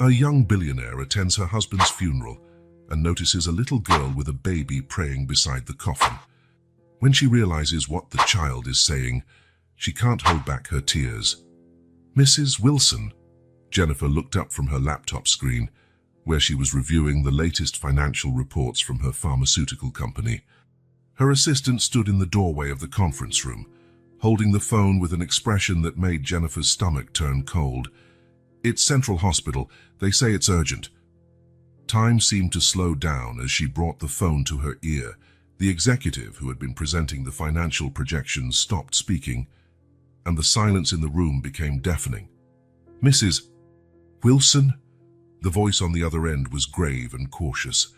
A young billionaire attends her husband's funeral and notices a little girl with a baby praying beside the coffin. When she realizes what the child is saying, she can't hold back her tears. "Mrs. Wilson," Jennifer looked up from her laptop screen, where she was reviewing the latest financial reports from her pharmaceutical company. Her assistant stood in the doorway of the conference room, holding the phone with an expression that made Jennifer's stomach turn cold. "It's Central Hospital. They say it's urgent." Time seemed to slow down as she brought the phone to her ear. The executive who had been presenting the financial projections stopped speaking, and the silence in the room became deafening. "Mrs. Wilson?" The voice on the other end was grave and cautious.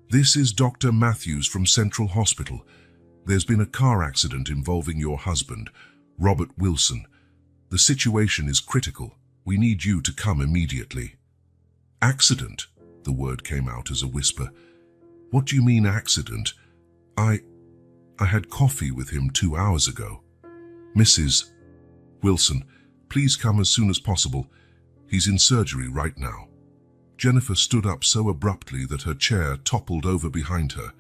"This is Dr. Matthews from Central Hospital. There's been a car accident involving your husband, Robert Wilson. The situation is critical. We need you to come immediately." "Accident?" The word came out as a whisper. "What do you mean accident? I had coffee with him 2 hours ago." "Mrs. Wilson, please come as soon as possible. He's in surgery right now." Jennifer stood up so abruptly that her chair toppled over behind her.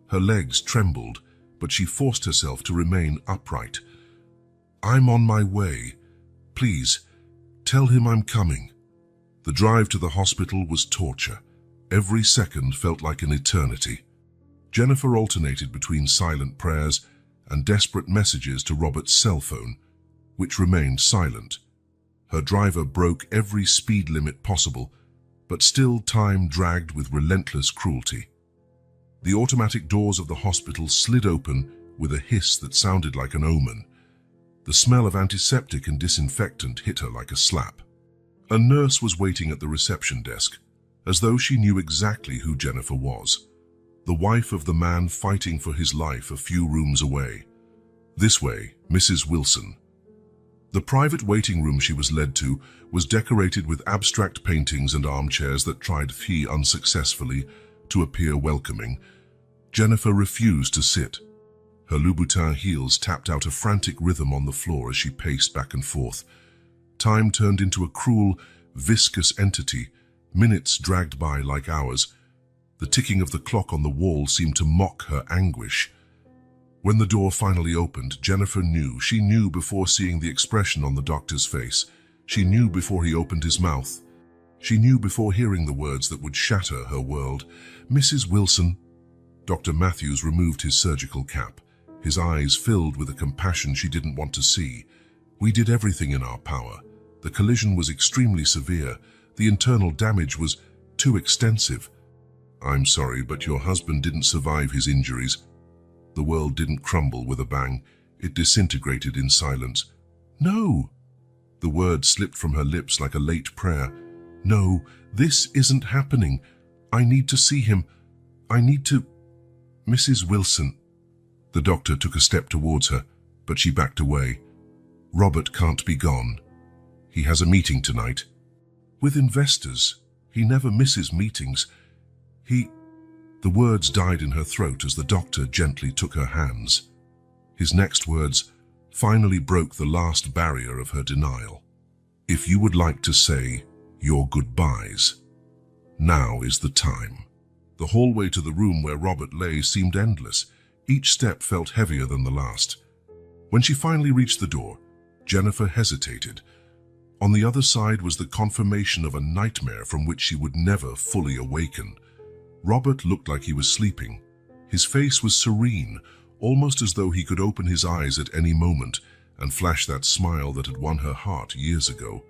Her legs trembled, but she forced herself to remain upright. "I'm on my way. Please, tell him I'm coming." The drive to the hospital was torture. Every second felt like an eternity. Jennifer alternated between silent prayers and desperate messages to Robert's cell phone, which remained silent. Her driver broke every speed limit possible, but still time dragged with relentless cruelty. The automatic doors of the hospital slid open with a hiss that sounded like an omen. The smell of antiseptic and disinfectant hit her like a slap. A nurse was waiting at the reception desk, as though she knew exactly who Jennifer was, the wife of the man fighting for his life a few rooms away. "This way, Mrs. Wilson." The private waiting room she was led to was decorated with abstract paintings and armchairs that tried unsuccessfully to appear welcoming. Jennifer refused to sit. Her Louboutin heels tapped out a frantic rhythm on the floor as she paced back and forth. Time turned into a cruel, viscous entity. Minutes dragged by like hours. The ticking of the clock on the wall seemed to mock her anguish. When the door finally opened, Jennifer knew. She knew before seeing the expression on the doctor's face. She knew before he opened his mouth. She knew before hearing the words that would shatter her world. "Mrs. Wilson." Dr. Matthews removed his surgical cap, his eyes filled with a compassion she didn't want to see. "We did everything in our power. The collision was extremely severe. The internal damage was too extensive." "I'm sorry, but your husband didn't survive his injuries." The world didn't crumble with a bang. It disintegrated in silence. "No!" The word slipped from her lips like a late prayer. "No, this isn't happening. I need to see him. I need to... Mrs. Wilson." The doctor took a step towards her, but she backed away. "Robert can't be gone. He has a meeting tonight. With investors. He never misses meetings. The words died in her throat as the doctor gently took her hands. His next words finally broke the last barrier of her denial. "If you would like to say your goodbyes, now is the time." The hallway to the room where Robert lay seemed endless. Each step felt heavier than the last. When she finally reached the door, Jennifer hesitated. On the other side was the confirmation of a nightmare from which she would never fully awaken. Robert looked like he was sleeping. His face was serene, almost as though he could open his eyes at any moment and flash that smile that had won her heart years ago.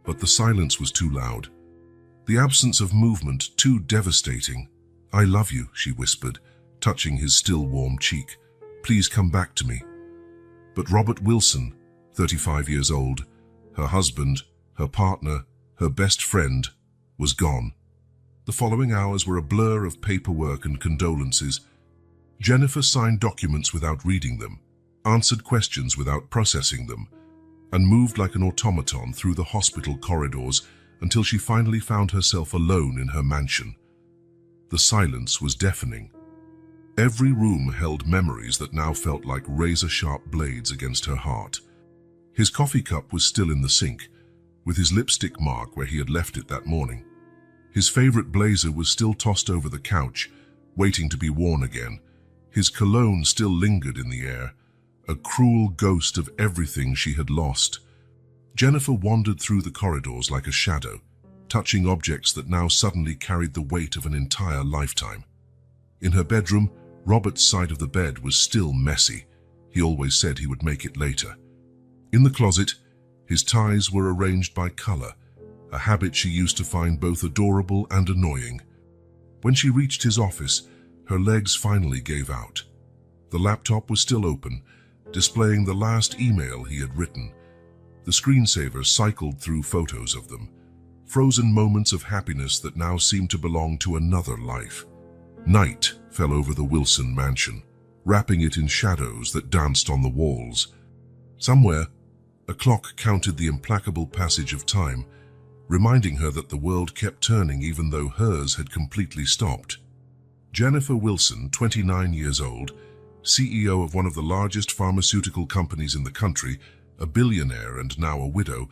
But the silence was too loud. The absence of movement too devastating. "I love you," she whispered, touching his still warm cheek. "Please come back to me." But Robert Wilson, 35 years old, her husband, her partner, her best friend, was gone. The following hours were a blur of paperwork and condolences. Jennifer signed documents without reading them, answered questions without processing them, and moved like an automaton through the hospital corridors until she finally found herself alone in her mansion. The silence was deafening. Every room held memories that now felt like razor-sharp blades against her heart. His coffee cup was still in the sink, with his lipstick mark where he had left it that morning. His favorite blazer was still tossed over the couch, waiting to be worn again. His cologne still lingered in the air, a cruel ghost of everything she had lost. Jennifer wandered through the corridors like a shadow, touching objects that now suddenly carried the weight of an entire lifetime. In her bedroom, Robert's side of the bed was still messy. He always said he would make it later. In the closet, his ties were arranged by color, a habit she used to find both adorable and annoying. When she reached his office, her legs finally gave out. The laptop was still open, displaying the last email he had written. The screensaver cycled through photos of them, frozen moments of happiness that now seemed to belong to another life. Night fell over the Wilson mansion, wrapping it in shadows that danced on the walls. Somewhere, a clock counted the implacable passage of time, reminding her that the world kept turning even though hers had completely stopped. Jennifer Wilson, 29 years old, CEO of one of the largest pharmaceutical companies in the country, a billionaire and now a widow,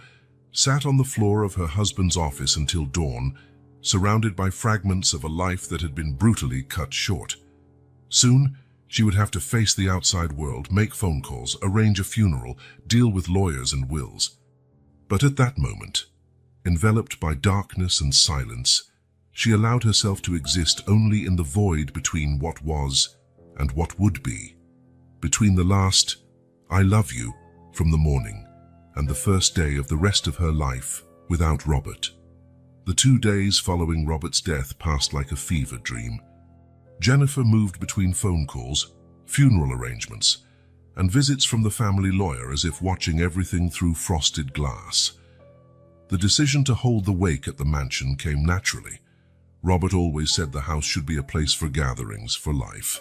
sat on the floor of her husband's office until dawn, surrounded by fragments of a life that had been brutally cut short. Soon, she would have to face the outside world, make phone calls, arrange a funeral, deal with lawyers and wills. But at that moment, enveloped by darkness and silence, she allowed herself to exist only in the void between what was and what would be, between the last "I love you" from the morning and the first day of the rest of her life without Robert. The 2 days following Robert's death passed like a fever dream. Jennifer moved between phone calls, funeral arrangements, and visits from the family lawyer as if watching everything through frosted glass. The decision to hold the wake at the mansion came naturally. Robert always said the house should be a place for gatherings, for life.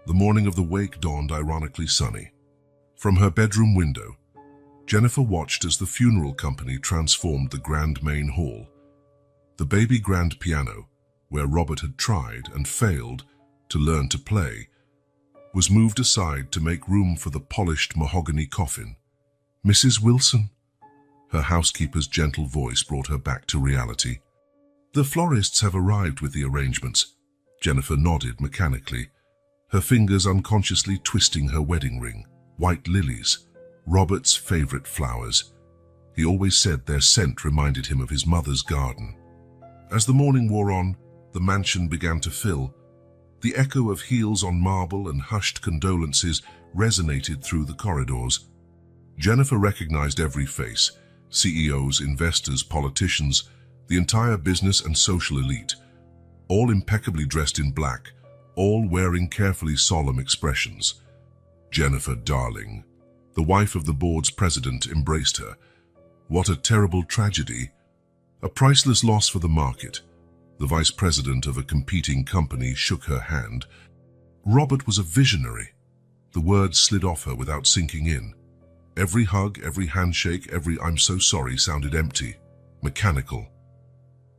The morning of the wake dawned ironically sunny. From her bedroom window, Jennifer watched as the funeral company transformed the grand main hall. The baby grand piano, where Robert had tried and failed to learn to play, was moved aside to make room for the polished mahogany coffin. "Mrs. Wilson?" Her housekeeper's gentle voice brought her back to reality. "The florists have arrived with the arrangements." Jennifer nodded mechanically, her fingers unconsciously twisting her wedding ring. White lilies, Robert's favorite flowers. He always said their scent reminded him of his mother's garden. As the morning wore on, the mansion began to fill. The echo of heels on marble and hushed condolences resonated through the corridors. Jennifer recognized every face: CEOs, investors, politicians, the entire business and social elite, all impeccably dressed in black, all wearing carefully solemn expressions. Jennifer, darling, the wife of the board's president, embraced her. What a terrible tragedy. A priceless loss for the market. The vice president of a competing company shook her hand. Robert was a visionary. The words slid off her without sinking in. Every hug, every handshake, every "I'm so sorry" sounded empty, mechanical.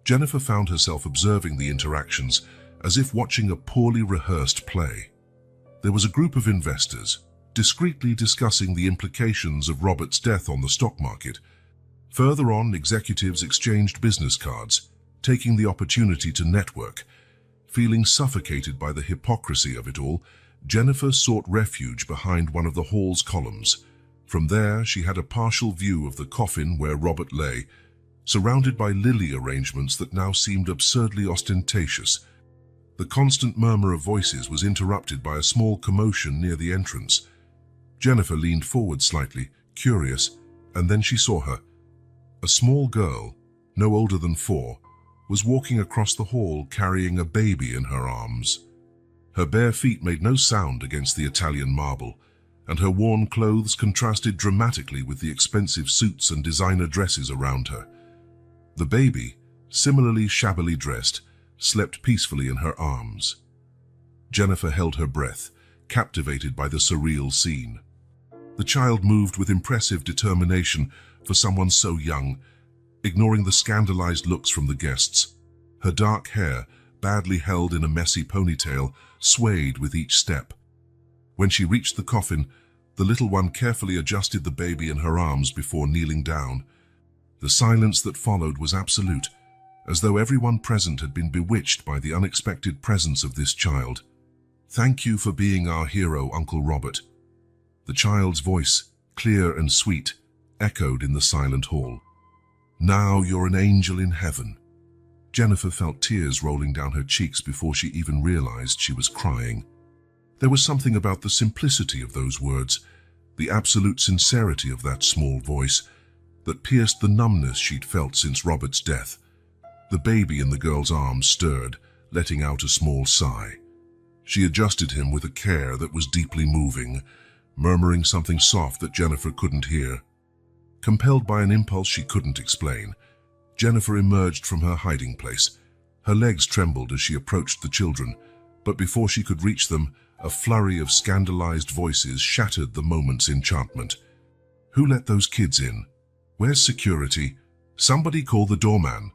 Jennifer found herself observing the interactions as if watching a poorly rehearsed play. There was a group of investors, discreetly discussing the implications of Robert's death on the stock market. Further on, executives exchanged business cards, taking the opportunity to network. Feeling suffocated by the hypocrisy of it all, Jennifer sought refuge behind one of the hall's columns. From there, she had a partial view of the coffin where Robert lay, surrounded by lily arrangements that now seemed absurdly ostentatious. The constant murmur of voices was interrupted by a small commotion near the entrance. Jennifer leaned forward slightly, curious, and then she saw her. A small girl, no older than 4, was walking across the hall carrying a baby in her arms. Her bare feet made no sound against the Italian marble, and her worn clothes contrasted dramatically with the expensive suits and designer dresses around her. The baby, similarly shabbily dressed, slept peacefully in her arms. Jennifer held her breath, captivated by the surreal scene. The child moved with impressive determination for someone so young, ignoring the scandalized looks from the guests. Her dark hair, badly held in a messy ponytail, swayed with each step. When she reached the coffin, the little one carefully adjusted the baby in her arms before kneeling down. The silence that followed was absolute, as though everyone present had been bewitched by the unexpected presence of this child. "Thank you for being our hero, Uncle Robert." The child's voice, clear and sweet, echoed in the silent hall. "Now you're an angel in heaven." Jennifer felt tears rolling down her cheeks before she even realized she was crying. There was something about the simplicity of those words, the absolute sincerity of that small voice, that pierced the numbness she'd felt since Robert's death. The baby in the girl's arms stirred, letting out a small sigh. She adjusted him with a care that was deeply moving, murmuring something soft that Jennifer couldn't hear. Compelled by an impulse she couldn't explain, Jennifer emerged from her hiding place. Her legs trembled as she approached the children, but before she could reach them, a flurry of scandalized voices shattered the moment's enchantment. "Who let those kids in? Where's security? Somebody call the doorman."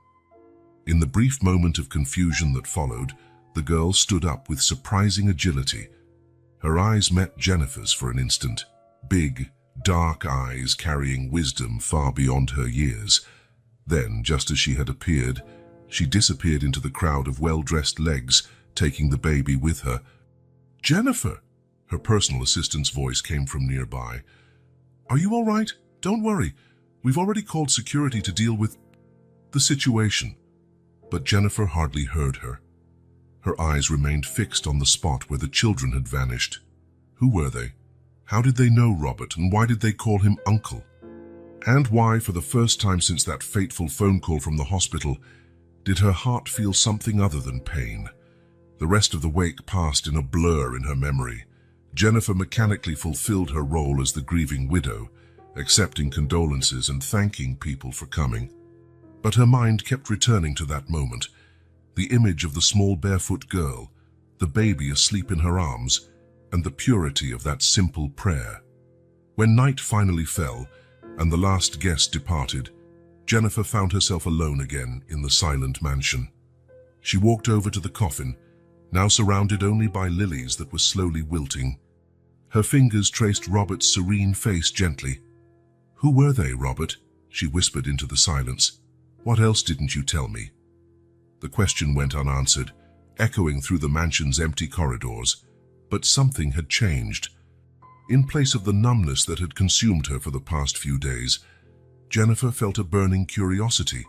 In the brief moment of confusion that followed, the girl stood up with surprising agility. Her eyes met Jennifer's for an instant, big, dark eyes carrying wisdom far beyond her years. Then, just as she had appeared, she disappeared into the crowd of well-dressed legs, taking the baby with her. "Jennifer!" Her personal assistant's voice came from nearby. "Are you all right? Don't worry. We've already called security to deal with the situation." But Jennifer hardly heard her. Her eyes remained fixed on the spot where the children had vanished. Who were they? How did they know Robert, and why did they call him Uncle? And why, for the first time since that fateful phone call from the hospital, did her heart feel something other than pain? The rest of the wake passed in a blur in her memory. Jennifer mechanically fulfilled her role as the grieving widow, accepting condolences and thanking people for coming. But her mind kept returning to that moment, the image of the small barefoot girl, the baby asleep in her arms, and the purity of that simple prayer. When night finally fell, and the last guest departed, Jennifer found herself alone again in the silent mansion. She walked over to the coffin, now surrounded only by lilies that were slowly wilting. Her fingers traced Robert's serene face gently. "Who were they, Robert?" she whispered into the silence. "What else didn't you tell me?" The question went unanswered, echoing through the mansion's empty corridors. But something had changed. In place of the numbness that had consumed her for the past few days, Jennifer felt a burning curiosity,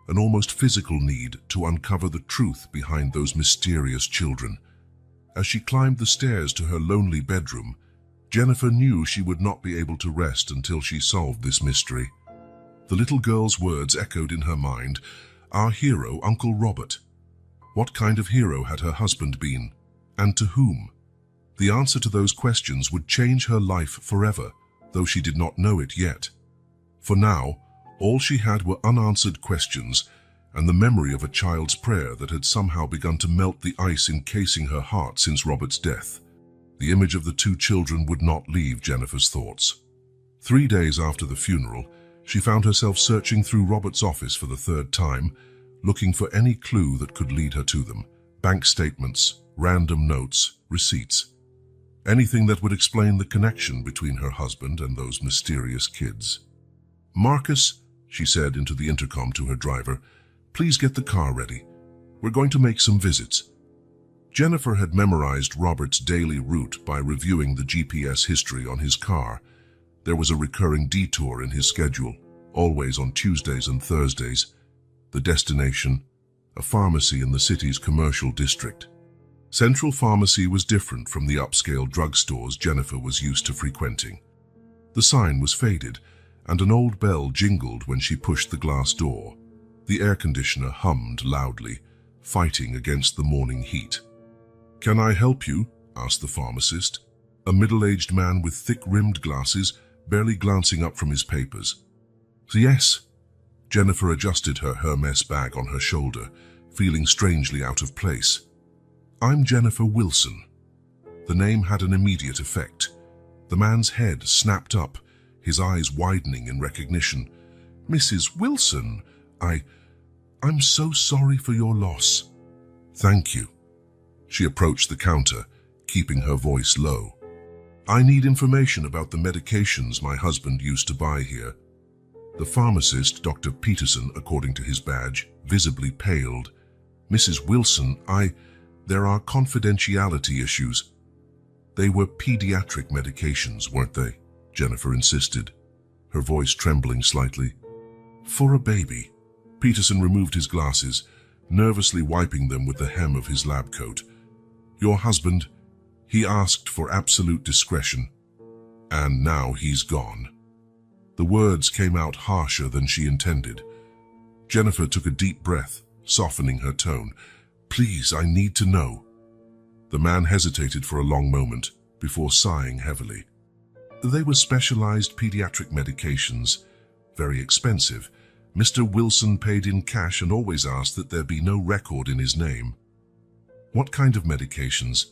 an almost physical need to uncover the truth behind those mysterious children. As she climbed the stairs to her lonely bedroom, Jennifer knew she would not be able to rest until she solved this mystery. The little girl's words echoed in her mind, "Our hero, Uncle Robert." What kind of hero had her husband been, and to whom? The answer to those questions would change her life forever, though she did not know it yet. For now, all she had were unanswered questions and the memory of a child's prayer that had somehow begun to melt the ice encasing her heart since Robert's death. The image of the two children would not leave Jennifer's thoughts. 3 days after the funeral, she found herself searching through Robert's office for the third time, looking for any clue that could lead her to them. Bank statements, random notes, receipts. Anything that would explain the connection between her husband and those mysterious kids. "Marcus," she said into the intercom to her driver, "please get the car ready. We're going to make some visits." Jennifer had memorized Robert's daily route by reviewing the GPS history on his car. There was a recurring detour in his schedule, always on Tuesdays and Thursdays. The destination, a pharmacy in the city's commercial district. Central Pharmacy was different from the upscale drugstores Jennifer was used to frequenting. The sign was faded, and an old bell jingled when she pushed the glass door. The air conditioner hummed loudly, fighting against the morning heat. "Can I help you?" asked the pharmacist, a middle-aged man with thick-rimmed glasses, barely glancing up from his papers. "Yes." Jennifer adjusted her Hermes bag on her shoulder, feeling strangely out of place. "I'm Jennifer Wilson." The name had an immediate effect. The man's head snapped up, his eyes widening in recognition. "Mrs. Wilson, I'm so sorry for your loss." "Thank you." She approached the counter, keeping her voice low. "I need information about the medications my husband used to buy here." The pharmacist, Dr. Peterson, according to his badge, visibly paled. "Mrs. Wilson, there are confidentiality issues." "They were pediatric medications, weren't they?" Jennifer insisted, her voice trembling slightly. "For a baby." Peterson removed his glasses, nervously wiping them with the hem of his lab coat. "Your husband, he asked for absolute discretion, and now he's gone." The words came out harsher than she intended. Jennifer took a deep breath, softening her tone. "Please, I need to know." The man hesitated for a long moment before sighing heavily. "They were specialized pediatric medications, very expensive. Mr. Wilson paid in cash and always asked that there be no record in his name." "What kind of medications?"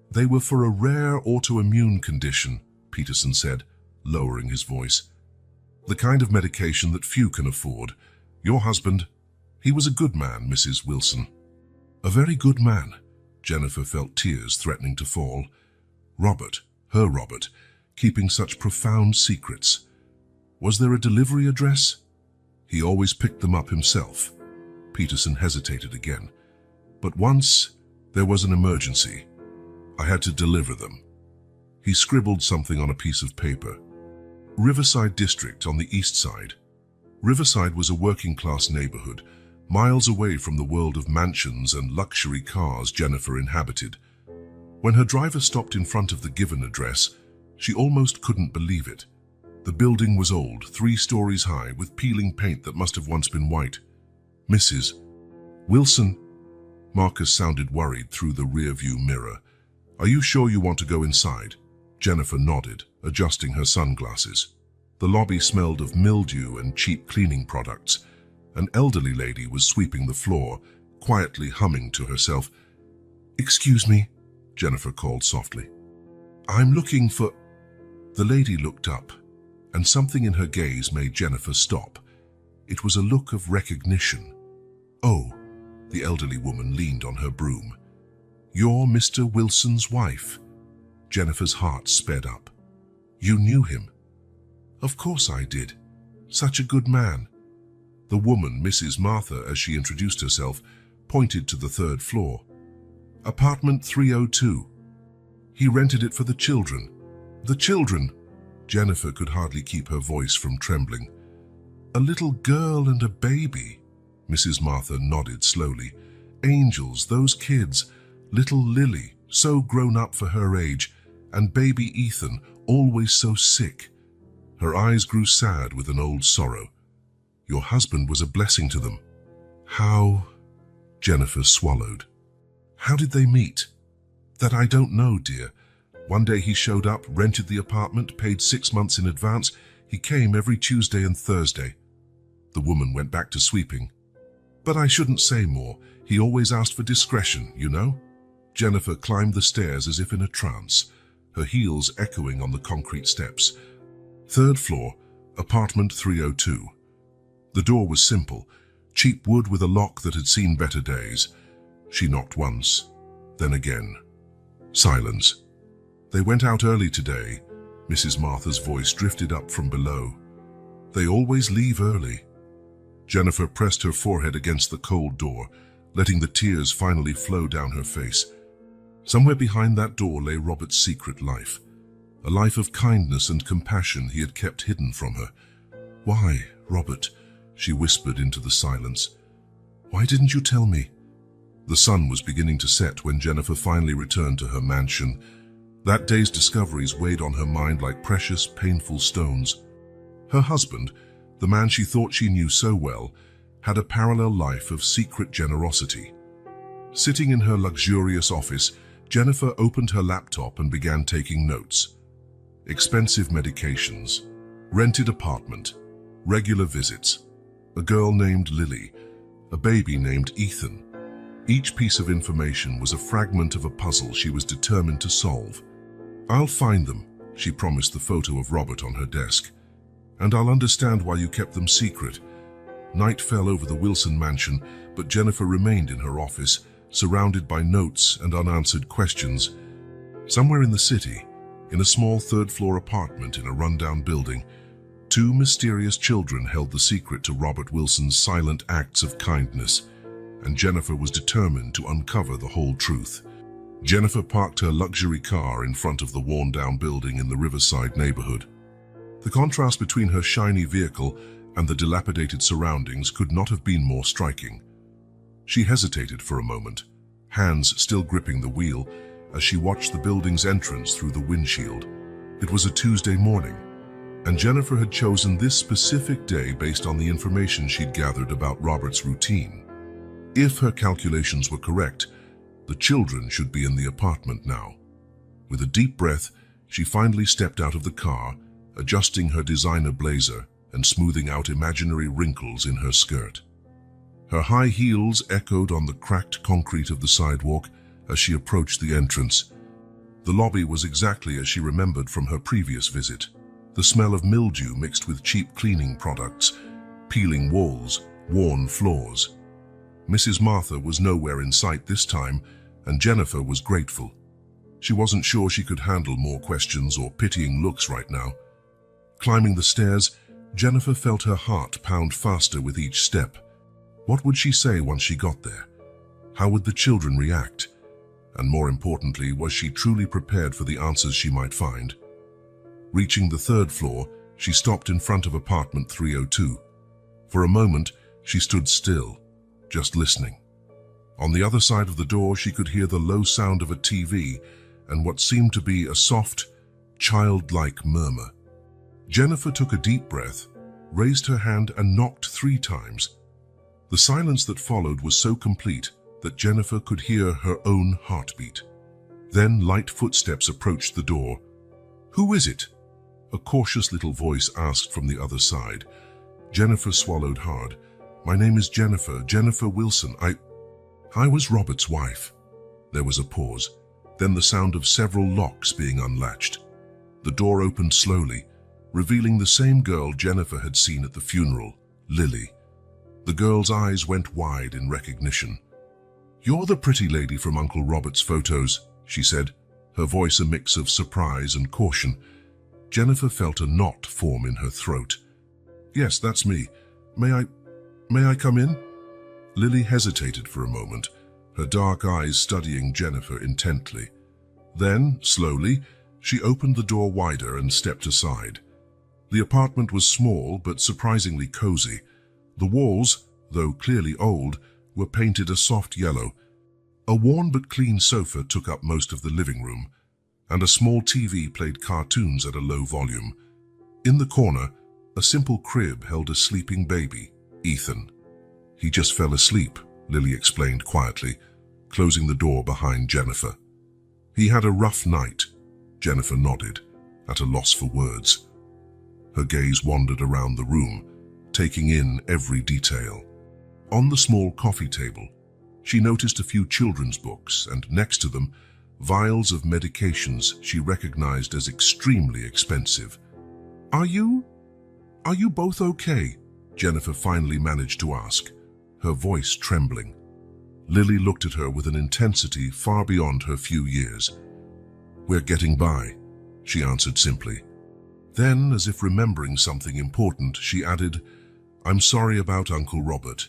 "They were for a rare autoimmune condition," Peterson said, lowering his voice. "The kind of medication that few can afford. Your husband, he was a good man, Mrs. Wilson." "A very good man." Jennifer felt tears threatening to fall. Robert, her Robert, keeping such profound secrets. Was there a delivery address? He always picked them up himself. Peterson hesitated again. "But once there was an emergency. I had to deliver them." He scribbled something on a piece of paper. "Riverside District on the east side." Riverside was a working-class neighborhood, miles away from the world of mansions and luxury cars Jennifer inhabited. When her driver stopped in front of the given address, she almost couldn't believe it. The building was old, 3 stories high, with peeling paint that must have once been white. "Mrs. Wilson?" Marcus sounded worried through the rear-view mirror. "Are you sure you want to go inside?" Jennifer nodded, adjusting her sunglasses. The lobby smelled of mildew and cheap cleaning products. An elderly lady was sweeping the floor, quietly humming to herself. "Excuse me," Jennifer called softly. "I'm looking for—" The lady looked up, and something in her gaze made Jennifer stop. It was a look of recognition. "Oh," the elderly woman leaned on her broom. "You're Mr. Wilson's wife." Jennifer's heart sped up. "You knew him?" "Of course I did. Such a good man." The woman, Mrs. Martha, as she introduced herself, pointed to the 3rd floor. "Apartment 302. He rented it for the children." "The children?" Jennifer could hardly keep her voice from trembling. "A little girl and a baby." Mrs. Martha nodded slowly. "Angels, those kids. Little Lily, so grown up for her age, and baby Ethan, always so sick." Her eyes grew sad with an old sorrow. "Your husband was a blessing to them." "How?" Jennifer swallowed. "How did they meet?" "That I don't know, dear. One day he showed up, rented the apartment, paid 6 months in advance. He came every Tuesday and Thursday." The woman went back to sweeping. "But I shouldn't say more. He always asked for discretion, you know." Jennifer climbed the stairs as if in a trance, her heels echoing on the concrete steps. 3rd floor, apartment 302. The door was simple, cheap wood with a lock that had seen better days. She knocked once, then again. Silence. "They went out early today." Mrs. Martha's voice drifted up from below. "They always leave early." Jennifer pressed her forehead against the cold door, letting the tears finally flow down her face. Somewhere behind that door lay Robert's secret life, a life of kindness and compassion he had kept hidden from her. "Why, Robert?" she whispered into the silence. "Why didn't you tell me?" The sun was beginning to set when Jennifer finally returned to her mansion. That day's discoveries weighed on her mind like precious, painful stones. Her husband, the man she thought she knew so well, had a parallel life of secret generosity. Sitting in her luxurious office, Jennifer opened her laptop and began taking notes. Expensive medications, rented apartment, regular visits, a girl named Lily, a baby named Ethan. Each piece of information was a fragment of a puzzle she was determined to solve. "I'll find them," she promised the photo of Robert on her desk. "And I'll understand why you kept them secret." Night fell over the Wilson mansion, but Jennifer remained in her office, surrounded by notes and unanswered questions. Somewhere in the city, in a small 3rd-floor apartment in a rundown building, Two mysterious children held the secret to Robert Wilson's silent acts of kindness, and Jennifer was determined to uncover the whole truth. Jennifer parked her luxury car in front of the worn-down building in the Riverside neighborhood. The contrast between her shiny vehicle and the dilapidated surroundings could not have been more striking. She hesitated for a moment, hands still gripping the wheel, as she watched the building's entrance through the windshield. It was a Tuesday morning, and Jennifer had chosen this specific day based on the information she'd gathered about Robert's routine. If her calculations were correct, the children should be in the apartment now. With a deep breath, she finally stepped out of the car, adjusting her designer blazer and smoothing out imaginary wrinkles in her skirt. Her high heels echoed on the cracked concrete of the sidewalk as she approached the entrance. The lobby was exactly as she remembered from her previous visit. The smell of mildew mixed with cheap cleaning products, peeling walls, worn floors. Mrs. Martha was nowhere in sight this time, and Jennifer was grateful. She wasn't sure she could handle more questions or pitying looks right now. Climbing the stairs, Jennifer felt her heart pound faster with each step. What would she say once she got there? How would the children react? And more importantly, was she truly prepared for the answers she might find? Reaching the third floor, she stopped in front of apartment 302. For a moment, she stood still, just listening. On the other side of the door, she could hear the low sound of a TV and what seemed to be a soft, childlike murmur. Jennifer took a deep breath, raised her hand and knocked 3 times. The silence that followed was so complete that Jennifer could hear her own heartbeat. Then light footsteps approached the door. "Who is it?" a cautious little voice asked from the other side. Jennifer swallowed hard. "My name is Jennifer Wilson. I was Robert's wife." There was a pause, then the sound of several locks being unlatched. The door opened slowly, revealing the same girl Jennifer had seen at the funeral, Lily. The girl's eyes went wide in recognition. "You're the pretty lady from Uncle Robert's photos," she said, her voice a mix of surprise and caution. Jennifer felt a knot form in her throat. "Yes, that's me. May I come in?" Lily hesitated for a moment, her dark eyes studying Jennifer intently. Then, slowly, she opened the door wider and stepped aside. The apartment was small but surprisingly cozy. The walls, though clearly old, were painted a soft yellow. A worn but clean sofa took up most of the living room, and a small TV played cartoons at a low volume. In the corner, a simple crib held a sleeping baby, Ethan. "He just fell asleep," Lily explained quietly, closing the door behind Jennifer. "He had a rough night," Jennifer nodded, at a loss for words. Her gaze wandered around the room, taking in every detail. On the small coffee table, she noticed a few children's books, and next to them, vials of medications she recognized as extremely expensive. Are you both okay?" Jennifer finally managed to ask, her voice trembling. Lily looked at her with an intensity far beyond her few years. "We're getting by," she answered simply. Then, as if remembering something important, she added, "I'm sorry about Uncle Robert.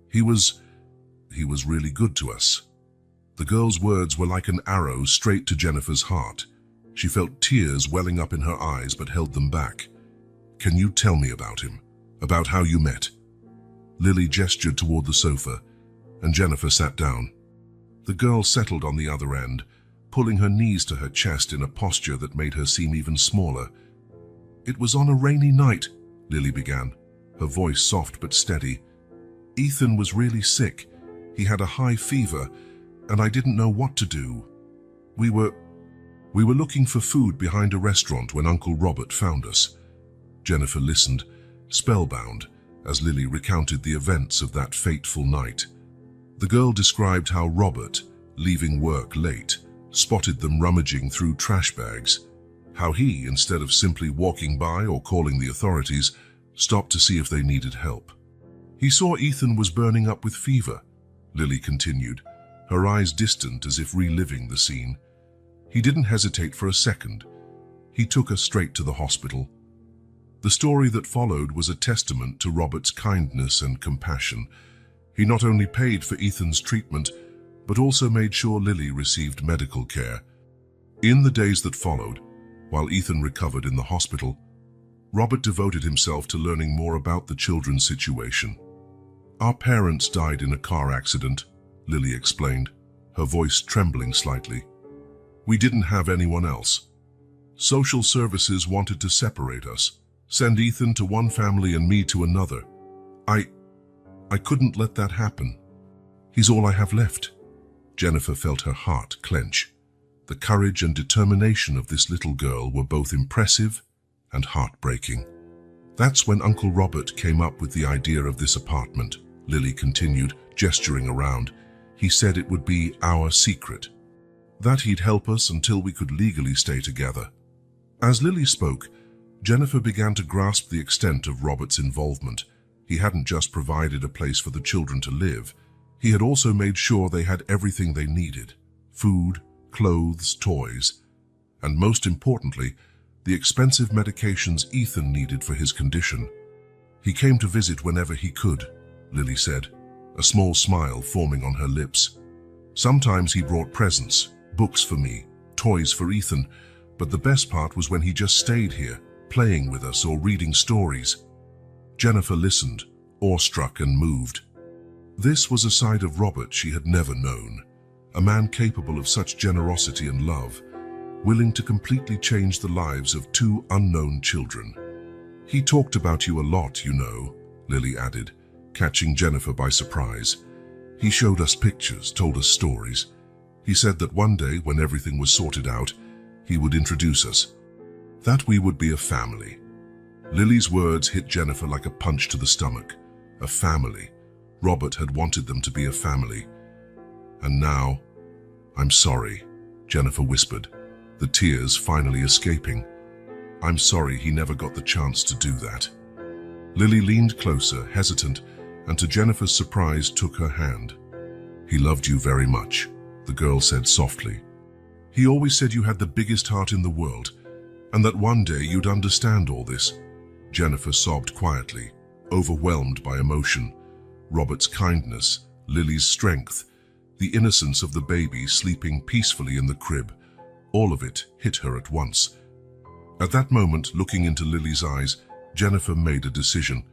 He was really good to us." The girl's words were like an arrow straight to Jennifer's heart. She felt tears welling up in her eyes but held them back. "Can you tell me about him? About how you met?" Lily gestured toward the sofa, and Jennifer sat down. The girl settled on the other end, pulling her knees to her chest in a posture that made her seem even smaller. "It was on a rainy night," Lily began, her voice soft but steady. "Ethan was really sick. He had a high fever, and I didn't know what to do. We were looking for food behind a restaurant when Uncle Robert found us." Jennifer listened, spellbound, as Lily recounted the events of that fateful night. The girl described how Robert, leaving work late, spotted them rummaging through trash bags. How he, instead of simply walking by or calling the authorities, stopped to see if they needed help. "He saw Ethan was burning up with fever," Lily continued, her eyes distant as if reliving the scene. "He didn't hesitate for a second. He took us straight to the hospital. The story that followed was a testament to Robert's kindness and compassion. He not only paid for Ethan's treatment, but also made sure Lily received medical care. In the days that followed, while Ethan recovered in the hospital, Robert devoted himself to learning more about the children's situation. "Our parents died in a car accident," Lily explained, her voice trembling slightly. "We didn't have anyone else. Social services wanted to separate us, send Ethan to one family and me to another. I couldn't let that happen. He's all I have left." Jennifer felt her heart clench. The courage and determination of this little girl were both impressive and heartbreaking. "That's when Uncle Robert came up with the idea of this apartment," Lily continued, gesturing around. "He said it would be our secret, that he'd help us until we could legally stay together." As Lily spoke, Jennifer began to grasp the extent of Robert's involvement. He hadn't just provided a place for the children to live. He had also made sure they had everything they needed: food, clothes, toys, and most importantly, the expensive medications Ethan needed for his condition. "He came to visit whenever he could," Lily said, a small smile forming on her lips. "Sometimes he brought presents, books for me, toys for Ethan, but the best part was when he just stayed here, playing with us or reading stories." Jennifer listened, awestruck and moved. This was a side of Robert she had never known, a man capable of such generosity and love, willing to completely change the lives of two unknown children. "He talked about you a lot, you know," Lily added, catching Jennifer by surprise. "He showed us pictures, told us stories. He said that one day, when everything was sorted out, he would introduce us, that we would be a family." Lily's words hit Jennifer like a punch to the stomach. A family. Robert had wanted them to be a family. "And now, I'm sorry," Jennifer whispered, the tears finally escaping. "I'm sorry he never got the chance to do that." Lily leaned closer, hesitant, and to Jennifer's surprise took her hand. "He loved you very much," the girl said softly. "He always said you had the biggest heart in the world, and that one day you'd understand all this." Jennifer sobbed quietly, overwhelmed by emotion. Robert's kindness, Lily's strength, the innocence of the baby sleeping peacefully in the crib, all of it hit her at once. At that moment, looking into Lily's eyes, Jennifer made a decision.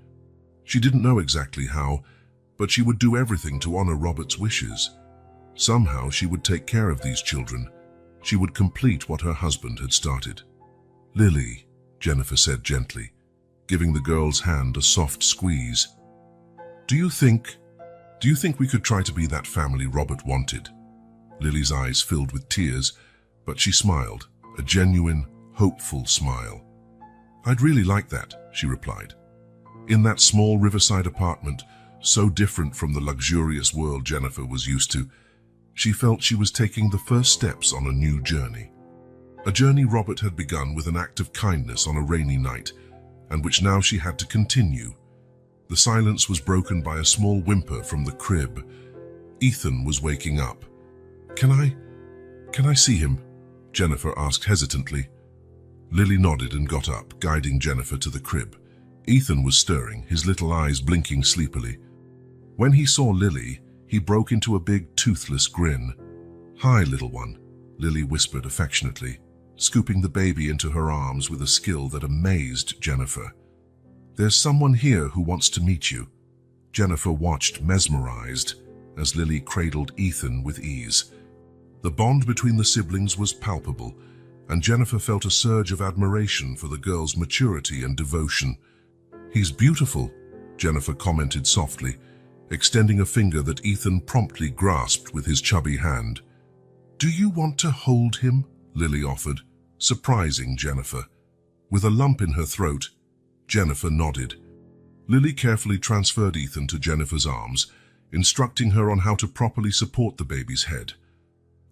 She didn't know exactly how, but she would do everything to honor Robert's wishes. Somehow she would take care of these children. She would complete what her husband had started. "Lily," Jennifer said gently, giving the girl's hand a soft squeeze. Do you think we could try to be that family Robert wanted?" Lily's eyes filled with tears, but she smiled, a genuine, hopeful smile. "I'd really like that," she replied. In that small riverside apartment, so different from the luxurious world Jennifer was used to, she felt she was taking the first steps on a new journey. A journey Robert had begun with an act of kindness on a rainy night, and which now she had to continue. The silence was broken by a small whimper from the crib. Ethan was waking up. Can I see him?" Jennifer asked hesitantly. Lily nodded and got up, guiding Jennifer to the crib. Ethan was stirring, his little eyes blinking sleepily. When he saw Lily, he broke into a big, toothless grin. "Hi, little one," Lily whispered affectionately, scooping the baby into her arms with a skill that amazed Jennifer. "There's someone here who wants to meet you." Jennifer watched mesmerized as Lily cradled Ethan with ease. The bond between the siblings was palpable, and Jennifer felt a surge of admiration for the girl's maturity and devotion. "He's beautiful," Jennifer commented softly, extending a finger that Ethan promptly grasped with his chubby hand. "Do you want to hold him?" Lily offered, surprising Jennifer. With a lump in her throat, Jennifer nodded. Lily carefully transferred Ethan to Jennifer's arms, instructing her on how to properly support the baby's head.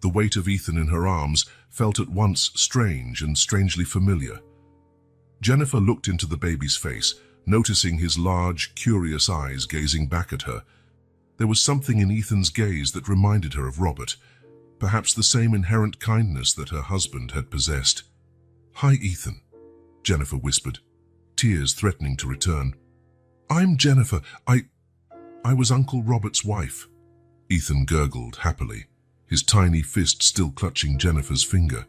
The weight of Ethan in her arms felt at once strange and strangely familiar. Jennifer looked into the baby's face, noticing his large, curious eyes gazing back at her. There was something in Ethan's gaze that reminded her of Robert, perhaps the same inherent kindness that her husband had possessed. "Hi, Ethan," Jennifer whispered, tears threatening to return. "I'm Jennifer. I was Uncle Robert's wife." Ethan gurgled happily, his tiny fist still clutching Jennifer's finger.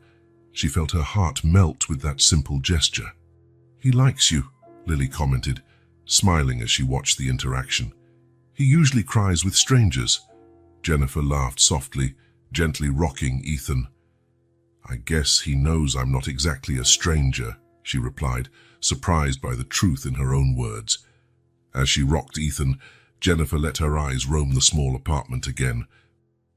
She felt her heart melt with that simple gesture. "He likes you," Lily commented, smiling as she watched the interaction. "He usually cries with strangers." Jennifer laughed softly, gently rocking Ethan. "I guess he knows I'm not exactly a stranger," she replied, surprised by the truth in her own words. As she rocked Ethan, Jennifer let her eyes roam the small apartment again.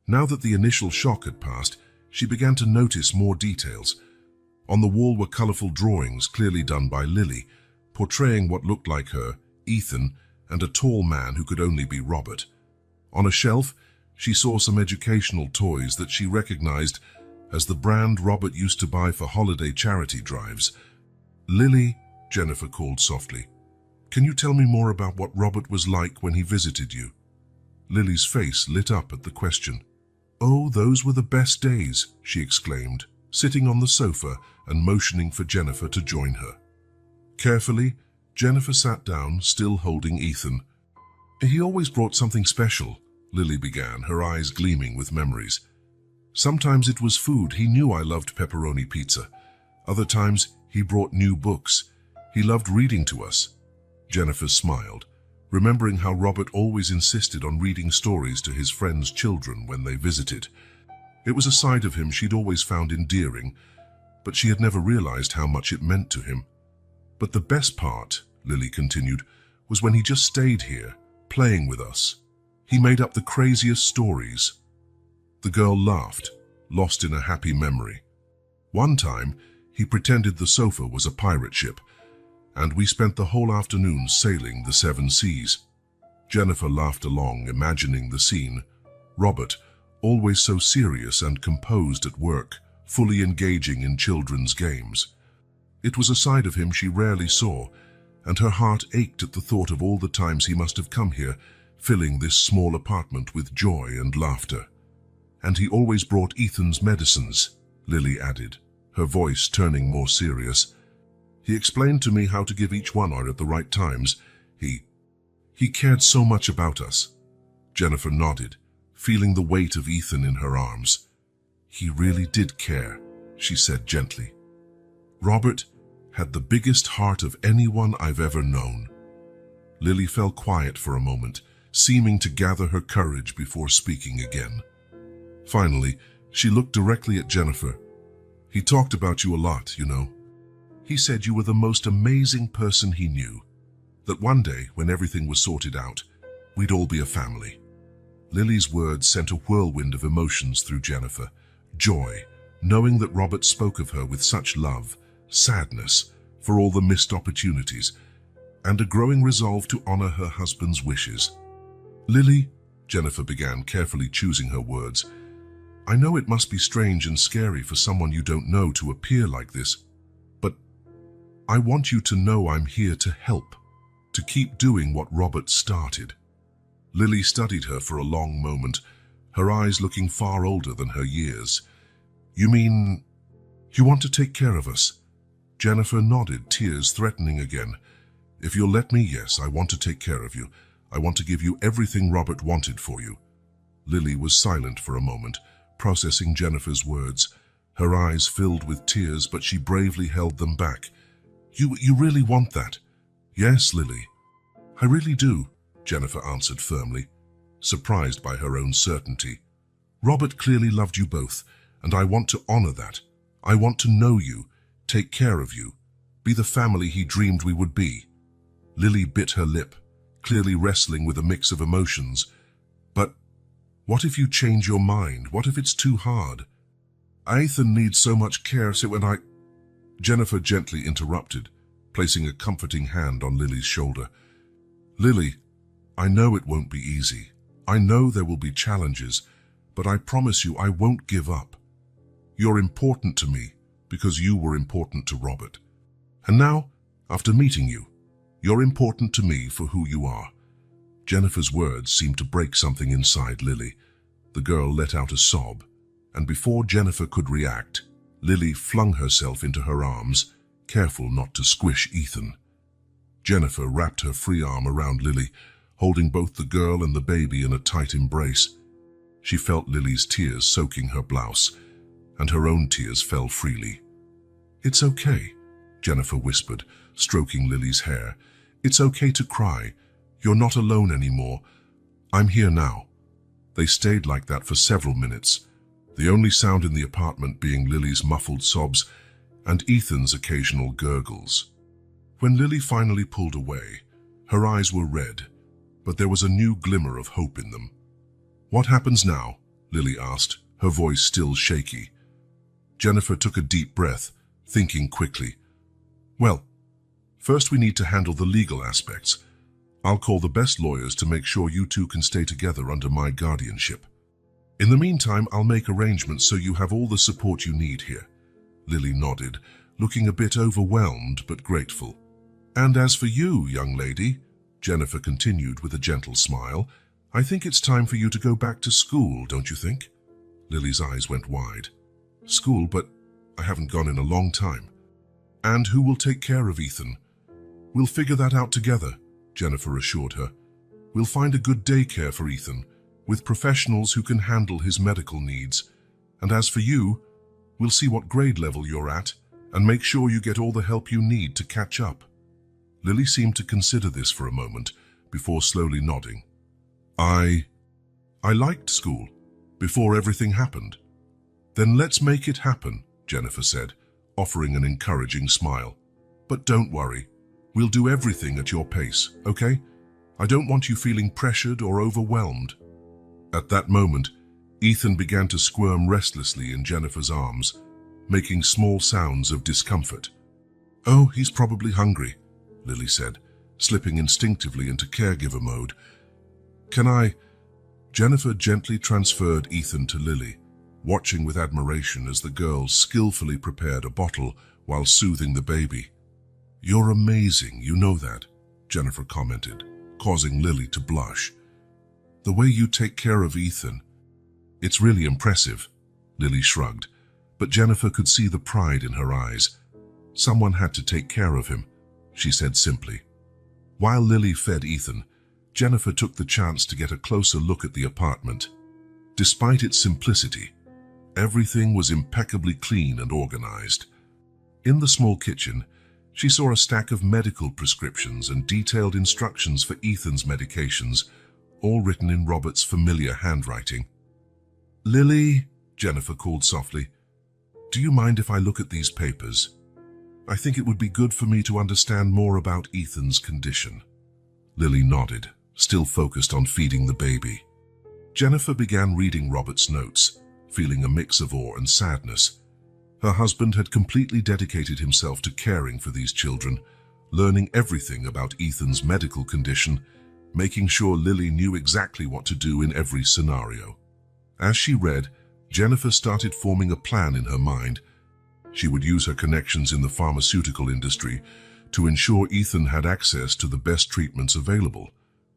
Now that the initial shock had passed, she began to notice more details. On the wall were colorful drawings clearly done by Lily, portraying what looked like her, Ethan, and a tall man who could only be Robert. On a shelf, she saw some educational toys that she recognized as the brand Robert used to buy for holiday charity drives. "Lily," Jennifer called softly, "can you tell me more about what Robert was like when he visited you?" Lily's face lit up at the question. "Oh, those were the best days," she exclaimed, sitting on the sofa and motioning for Jennifer to join her. Carefully, Jennifer sat down, still holding Ethan. "He always brought something special," Lily began, her eyes gleaming with memories. "Sometimes it was food. He knew I loved pepperoni pizza. Other times, he brought new books. He loved reading to us." Jennifer smiled, remembering how Robert always insisted on reading stories to his friends' children when they visited. It was a side of him she'd always found endearing, but she had never realized how much it meant to him. "But the best part," Lily continued, "was when he just stayed here, playing with us. He made up the craziest stories." The girl laughed, lost in a happy memory. "One time, he pretended the sofa was a pirate ship, and we spent the whole afternoon sailing the 7 seas. Jennifer laughed along, imagining the scene. Robert, always so serious and composed at work, fully engaging in children's games. It was a side of him she rarely saw, and her heart ached at the thought of all the times he must have come here, filling this small apartment with joy and laughter. "And he always brought Ethan's medicines," Lily added, her voice turning more serious. "He explained to me how to give each one at the right times. He cared so much about us." Jennifer nodded, feeling the weight of Ethan in her arms. "He really did care," she said gently. "Robert had the biggest heart of anyone I've ever known." Lily fell quiet for a moment, seeming to gather her courage before speaking again. Finally, she looked directly at Jennifer. "He talked about you a lot, you know. He said you were the most amazing person he knew, that one day, when everything was sorted out, we'd all be a family." Lily's words sent a whirlwind of emotions through Jennifer. Joy, knowing that Robert spoke of her with such love, sadness for all the missed opportunities, and a growing resolve to honor her husband's wishes. "Lily," Jennifer began, carefully choosing her words, "I know it must be strange and scary for someone you don't know to appear like this, but I want you to know I'm here to help, to keep doing what Robert started." Lily studied her for a long moment, her eyes looking far older than her years. "You mean, you want to take care of us?" Jennifer nodded, tears threatening again. "If you'll let me, yes, I want to take care of you. I want to give you everything Robert wanted for you." Lily was silent for a moment, processing Jennifer's words. Her eyes filled with tears, but she bravely held them back. You really want that?" "Yes, Lily. I really do," Jennifer answered firmly, surprised by her own certainty. "Robert clearly loved you both, and I want to honor that. I want to know you, take care of you, be the family he dreamed we would be." Lily bit her lip, clearly wrestling with a mix of emotions. "But what if you change your mind? What if it's too hard? Ethan needs so much care, so when I—" Jennifer gently interrupted, placing a comforting hand on Lily's shoulder. "Lily, I know it won't be easy. I know there will be challenges, but I promise you I won't give up. You're important to me because you were important to Robert. And now, after meeting you, you're important to me for who you are." Jennifer's words seemed to break something inside Lily. The girl let out a sob, and before Jennifer could react, Lily flung herself into her arms, careful not to squish Ethan. Jennifer wrapped her free arm around Lily, holding both the girl and the baby in a tight embrace. She felt Lily's tears soaking her blouse, and her own tears fell freely. "It's okay," Jennifer whispered, stroking Lily's hair. "It's okay to cry. You're not alone anymore. I'm here now." They stayed like that for several minutes, the only sound in the apartment being Lily's muffled sobs and Ethan's occasional gurgles. When Lily finally pulled away, her eyes were red, but there was a new glimmer of hope in them. "What happens now?" Lily asked, her voice still shaky. Jennifer took a deep breath, thinking quickly. "Well, first we need to handle the legal aspects. I'll call the best lawyers to make sure you two can stay together under my guardianship. In the meantime, I'll make arrangements so you have all the support you need here." Lily nodded, looking a bit overwhelmed but grateful. "And as for you, young lady," Jennifer continued with a gentle smile, "I think it's time for you to go back to school, don't you think?" Lily's eyes went wide. "School? But I haven't gone in a long time. And who will take care of Ethan?" "We'll figure that out together," Jennifer assured her. "We'll find a good daycare for Ethan, with professionals who can handle his medical needs. And as for you, we'll see what grade level you're at and make sure you get all the help you need to catch up." Lily seemed to consider this for a moment before slowly nodding. I liked school before everything happened." "Then let's make it happen," Jennifer said, offering an encouraging smile. "But don't worry, we'll do everything at your pace, okay? I don't want you feeling pressured or overwhelmed." At that moment, Ethan began to squirm restlessly in Jennifer's arms, making small sounds of discomfort. "Oh, he's probably hungry," Lily said, slipping instinctively into caregiver mode. "Can I?" Jennifer gently transferred Ethan to Lily, watching with admiration as the girl skillfully prepared a bottle while soothing the baby. "You're amazing, you know that," Jennifer commented, causing Lily to blush. "The way you take care of Ethan, it's really impressive," Lily shrugged, but Jennifer could see the pride in her eyes. "Someone had to take care of him," she said simply. While Lily fed Ethan, Jennifer took the chance to get a closer look at the apartment. Despite its simplicity, everything was impeccably clean and organized. In the small kitchen, she saw a stack of medical prescriptions and detailed instructions for Ethan's medications, all written in Robert's familiar handwriting. "Lily," Jennifer called softly, "do you mind if I look at these papers? I think it would be good for me to understand more about Ethan's condition." Lily nodded, still focused on feeding the baby. Jennifer began reading Robert's notes, feeling a mix of awe and sadness. Her husband had completely dedicated himself to caring for these children, learning everything about Ethan's medical condition, making sure Lily knew exactly what to do in every scenario. As she read, Jennifer started forming a plan in her mind. She would use her connections in the pharmaceutical industry to ensure Ethan had access to the best treatments available.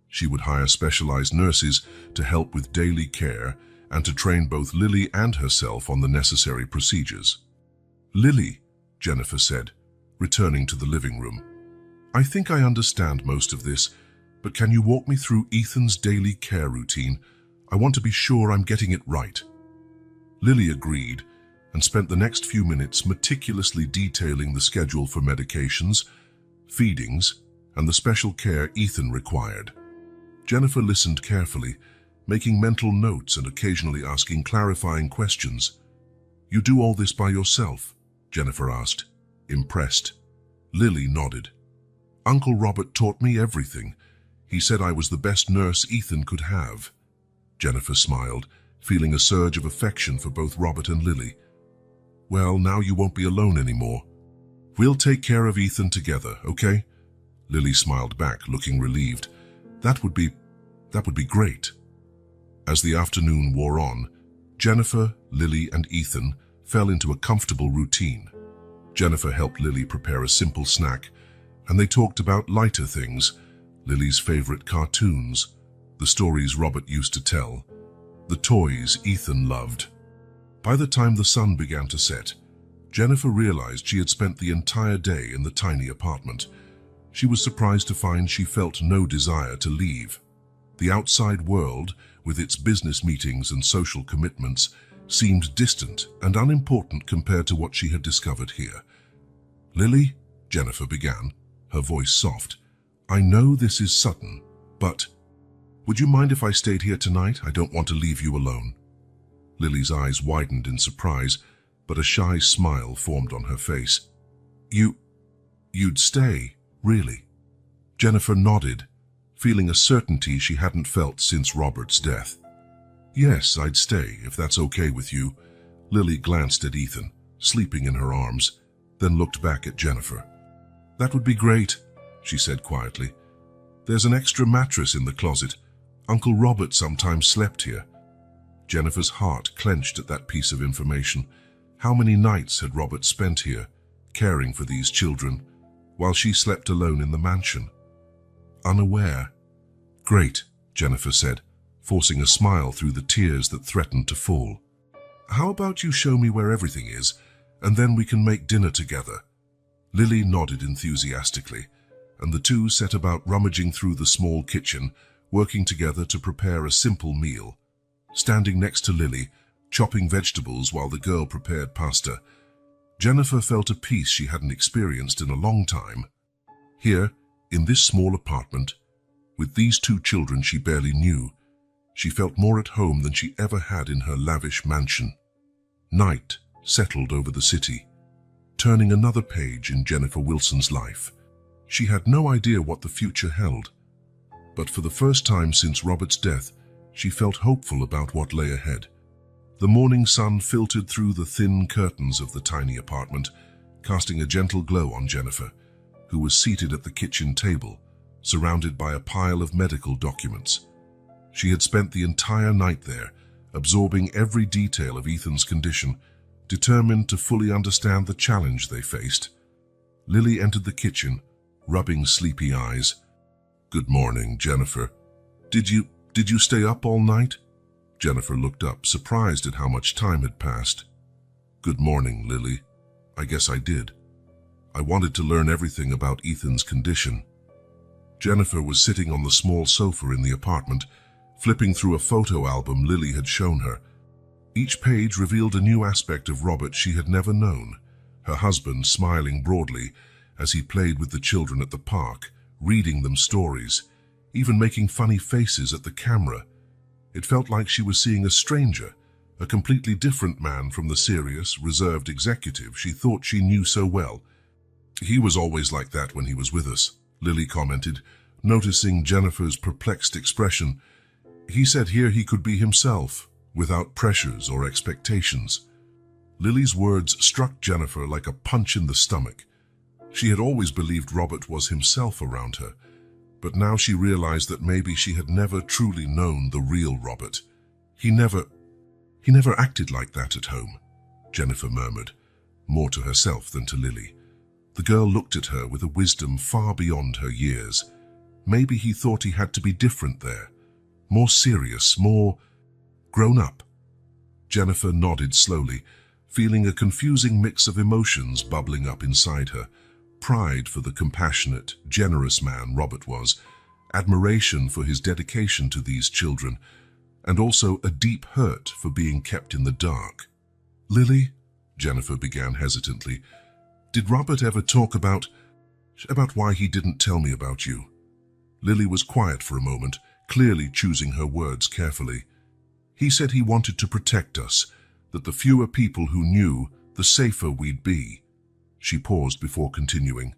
She would hire specialized nurses to help with daily care and to train both Lily and herself on the necessary procedures. "Lily," Jennifer said, returning to the living room, "I think I understand most of this, but can you walk me through Ethan's daily care routine? I want to be sure I'm getting it right." Lily agreed and spent the next few minutes meticulously detailing the schedule for medications, feedings, and the special care Ethan required. Jennifer listened carefully, making mental notes and occasionally asking clarifying questions. "You do all this by yourself?" Jennifer asked, impressed. Lily nodded. "Uncle Robert taught me everything. He said I was the best nurse Ethan could have." Jennifer smiled, feeling a surge of affection for both Robert and Lily. "Well, now you won't be alone anymore. We'll take care of Ethan together, okay?" Lily smiled back, looking relieved. That would be great." As the afternoon wore on, Jennifer, Lily, and Ethan fell into a comfortable routine. Jennifer helped Lily prepare a simple snack, and they talked about lighter things, Lily's favorite cartoons, the stories Robert used to tell, the toys Ethan loved. By the time the sun began to set, Jennifer realized she had spent the entire day in the tiny apartment. She was surprised to find she felt no desire to leave. The outside world, with its business meetings and social commitments, seemed distant and unimportant compared to what she had discovered here. "Lily," Jennifer began, her voice soft, "I know this is sudden, but would you mind if I stayed here tonight? I don't want to leave you alone." Lily's eyes widened in surprise, but a shy smile formed on her face. You'd stay, really?" Jennifer nodded, feeling a certainty she hadn't felt since Robert's death. "Yes, I'd stay, if that's okay with you." Lily glanced at Ethan, sleeping in her arms, then looked back at Jennifer. "That would be great," she said quietly. "There's an extra mattress in the closet. Uncle Robert sometimes slept here." Jennifer's heart clenched at that piece of information. How many nights had Robert spent here, caring for these children, while she slept alone in the mansion? Unaware. "Great," Jennifer said, forcing a smile through the tears that threatened to fall. "How about you show me where everything is, and then we can make dinner together?" Lily nodded enthusiastically, and the two set about rummaging through the small kitchen, working together to prepare a simple meal. Standing next to Lily, chopping vegetables while the girl prepared pasta, Jennifer felt a peace she hadn't experienced in a long time. Here, in this small apartment, with these two children she barely knew, she felt more at home than she ever had in her lavish mansion. Night settled over the city, turning another page in Jennifer Wilson's life. She had no idea what the future held, but for the first time since Robert's death, she felt hopeful about what lay ahead. The morning sun filtered through the thin curtains of the tiny apartment, casting a gentle glow on Jennifer, who was seated at the kitchen table, surrounded by a pile of medical documents. She had spent the entire night there, absorbing every detail of Ethan's condition, determined to fully understand the challenge they faced. Lily entered the kitchen, rubbing sleepy eyes. "Good morning, Jennifer. Did you stay up all night?" Jennifer looked up, surprised at how much time had passed. "Good morning, Lily. I guess I did. I wanted to learn everything about Ethan's condition." Jennifer was sitting on the small sofa in the apartment, flipping through a photo album Lily had shown her. Each page revealed a new aspect of Robert she had never known. Her husband smiling broadly as he played with the children at the park, reading them stories, even making funny faces at the camera. It felt like she was seeing a stranger, a completely different man from the serious, reserved executive she thought she knew so well. "He was always like that when he was with us," Lily commented, noticing Jennifer's perplexed expression. "He said here he could be himself, without pressures or expectations." Lily's words struck Jennifer like a punch in the stomach. She had always believed Robert was himself around her, but now she realized that maybe she had never truly known the real Robert. He never acted like that at home," Jennifer murmured, more to herself than to Lily. The girl looked at her with a wisdom far beyond her years. Maybe he thought he had to be different there, more serious, more grown up. Jennifer nodded slowly, feeling a confusing mix of emotions bubbling up inside her. Pride for the compassionate, generous man Robert was, admiration for his dedication to these children, and also a deep hurt for being kept in the dark. "Lily," Jennifer began hesitantly, "did Robert ever talk about why he didn't tell me about you?" Lily was quiet for a moment, clearly choosing her words carefully. "He said he wanted to protect us, that the fewer people who knew, the safer we'd be." She paused before continuing.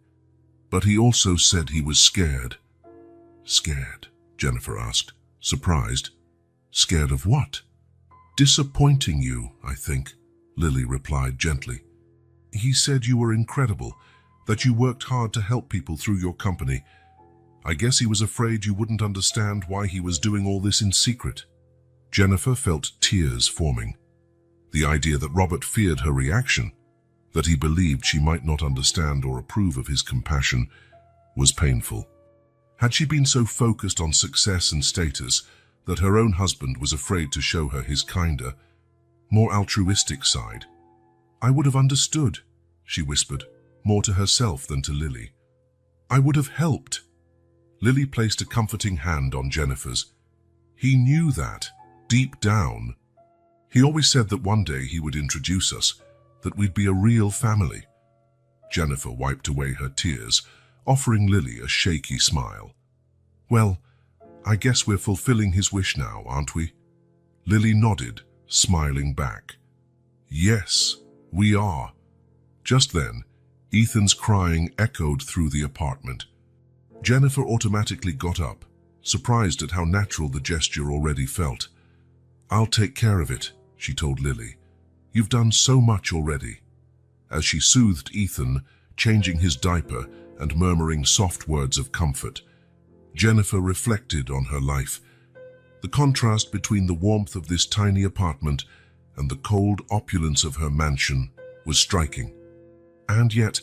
"But he also said he was scared." "Scared?" Jennifer asked, surprised. "Scared of what?" "Disappointing you, I think," Lily replied gently. "He said you were incredible, that you worked hard to help people through your company. I guess he was afraid you wouldn't understand why he was doing all this in secret." Jennifer felt tears forming. The idea that Robert feared her reaction, that he believed she might not understand or approve of his compassion, was painful. Had she been so focused on success and status that her own husband was afraid to show her his kinder, more altruistic side? "I would have understood," she whispered, more to herself than to Lily. I would have helped. Lily placed a comforting hand on Jennifer's. He knew that, deep down. He always said that one day he would introduce us, that we'd be a real family. Jennifer wiped away her tears, offering Lily a shaky smile. Well, I guess we're fulfilling his wish now, aren't we? Lily nodded, smiling back. Yes, we are. Just then, Ethan's crying echoed through the apartment. Jennifer automatically got up, surprised at how natural the gesture already felt. I'll take care of it, she told Lily. You've done so much already. As she soothed Ethan, changing his diaper and murmuring soft words of comfort, Jennifer reflected on her life. The contrast between the warmth of this tiny apartment and the cold opulence of her mansion was striking. And yet,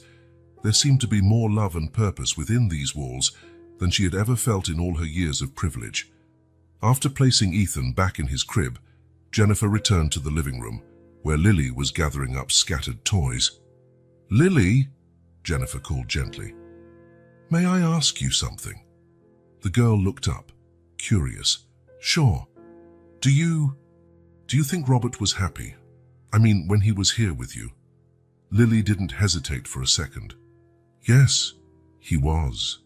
there seemed to be more love and purpose within these walls than she had ever felt in all her years of privilege. After placing Ethan back in his crib, Jennifer returned to the living room, where Lily was gathering up scattered toys. Lily, Jennifer called gently. May I ask you something? The girl looked up, curious. Sure. Do you think Robert was happy? I mean, when he was here with you? Lily didn't hesitate for a second. Yes, he was.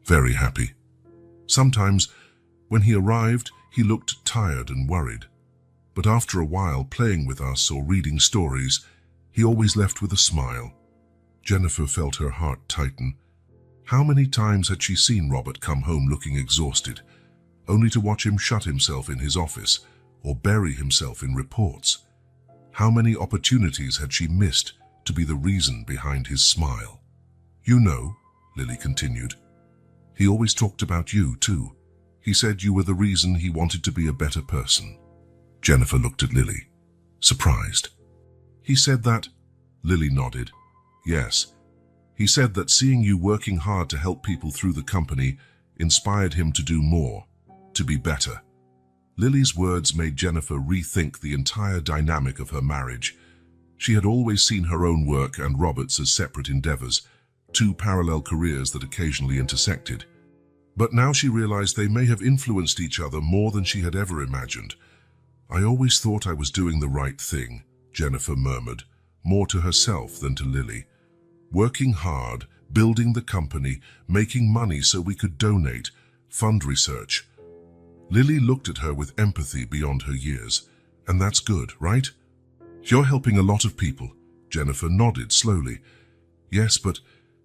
Very happy. Sometimes, when he arrived, he looked tired and worried. But after a while playing with us or reading stories, he always left with a smile. Jennifer felt her heart tighten. How many times had she seen Robert come home looking exhausted, only to watch him shut himself in his office or bury himself in reports? How many opportunities had she missed to be the reason behind his smile? You know, Lily continued, he always talked about you too. He said you were the reason he wanted to be a better person. Jennifer looked at Lily, surprised. He said that? Lily nodded. Yes. He said that seeing you working hard to help people through the company inspired him to do more, to be better. Lily's words made Jennifer rethink the entire dynamic of her marriage. She had always seen her own work and Robert's as separate endeavors, two parallel careers that occasionally intersected. But now she realized they may have influenced each other more than she had ever imagined. I always thought I was doing the right thing, Jennifer murmured, more to herself than to Lily. Working hard, building the company, making money so we could donate, fund research. Lily looked at her with empathy beyond her years. And that's good, right? You're helping a lot of people. Jennifer nodded slowly. Yes, but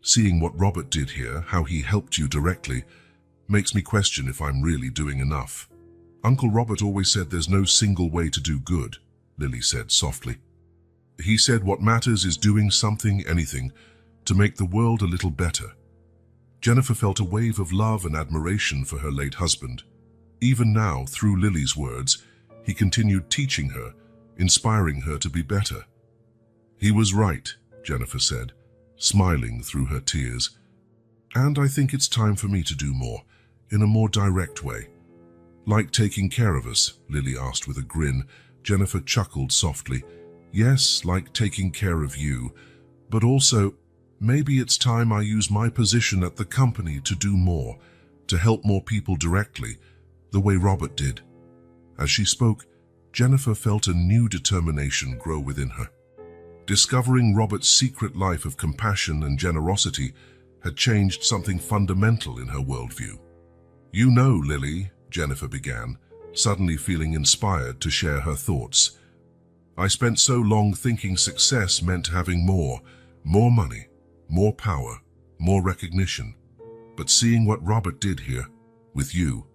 seeing what Robert did here, how he helped you directly, makes me question if I'm really doing enough. Uncle Robert always said there's no single way to do good, Lily said softly. He said what matters is doing something, anything, to make the world a little better. Jennifer felt a wave of love and admiration for her late husband. Even now, through Lily's words, he continued teaching her, inspiring her to be better. He was right, Jennifer said, smiling through her tears. And I think it's time for me to do more, in a more direct way. Like taking care of us? Lily asked with a grin. Jennifer chuckled softly. Yes, like taking care of you, but also, maybe it's time I use my position at the company to do more, to help more people directly, the way Robert did. As she spoke, Jennifer felt a new determination grow within her. Discovering Robert's secret life of compassion and generosity had changed something fundamental in her worldview. You know, Lily, Jennifer began, suddenly feeling inspired to share her thoughts. I spent so long thinking success meant having more money, more power, more recognition. But seeing what Robert did here, with you,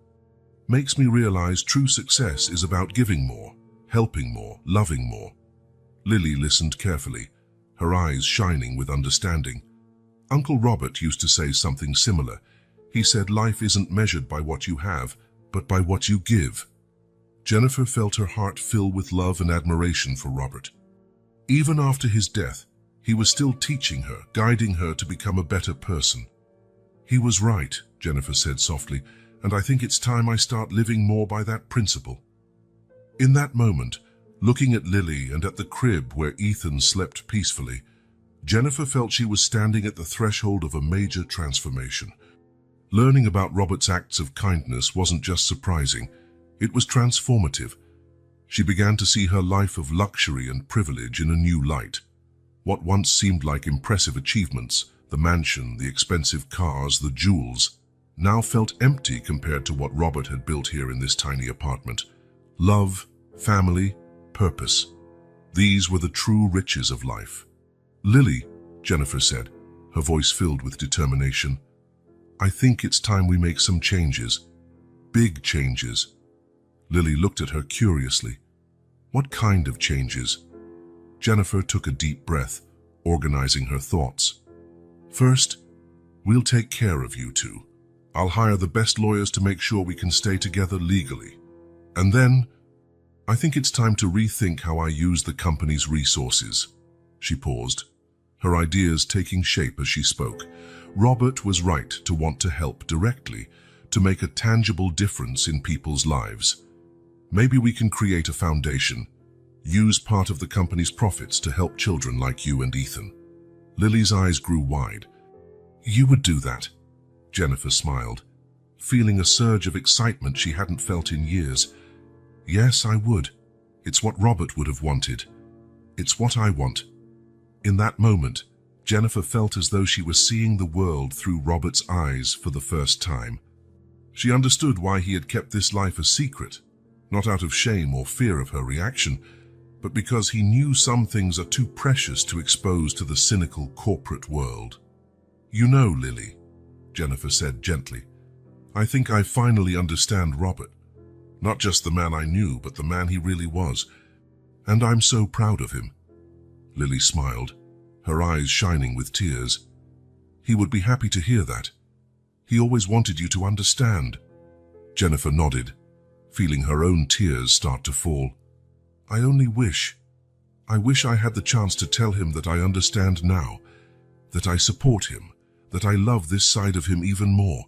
makes me realize true success is about giving more, helping more, loving more. Lily listened carefully, her eyes shining with understanding. Uncle Robert used to say something similar. He said life isn't measured by what you have, but by what you give. Jennifer felt her heart fill with love and admiration for Robert. Even after his death, he was still teaching her, guiding her to become a better person. He was right, Jennifer said softly, and I think it's time I start living more by that principle. In that moment, looking at Lily and at the crib where Ethan slept peacefully, Jennifer felt she was standing at the threshold of a major transformation. Learning about Robert's acts of kindness wasn't just surprising, it was transformative. She began to see her life of luxury and privilege in a new light. What once seemed like impressive achievements, the mansion, the expensive cars, the jewels, now felt empty compared to what Robert had built here in this tiny apartment. Love, family, purpose. These were the true riches of life. "Lily," Jennifer said, her voice filled with determination, "I think it's time we make some changes. Big changes." Lily looked at her curiously. "What kind of changes?" Jennifer took a deep breath, organizing her thoughts. "First, we'll take care of you two. I'll hire the best lawyers to make sure we can stay together legally. And then, I think it's time to rethink how I use the company's resources." She paused, her ideas taking shape as she spoke. Robert was right to want to help directly, to make a tangible difference in people's lives. Maybe we can create a foundation, use part of the company's profits to help children like you and Ethan. Lily's eyes grew wide. "You would do that?" Jennifer smiled, feeling a surge of excitement she hadn't felt in years. "Yes, I would. It's what Robert would have wanted. It's what I want." In that moment, Jennifer felt as though she was seeing the world through Robert's eyes for the first time. She understood why he had kept this life a secret, not out of shame or fear of her reaction, but because he knew some things are too precious to expose to the cynical corporate world. "You know, Lily," Jennifer said gently, "I think I finally understand Robert. Not just the man I knew, but the man he really was. And I'm so proud of him." Lily smiled, her eyes shining with tears. "He would be happy to hear that. He always wanted you to understand." Jennifer nodded, feeling her own tears start to fall. I wish I had the chance to tell him that I understand now, that I support him, that I love this side of him even more."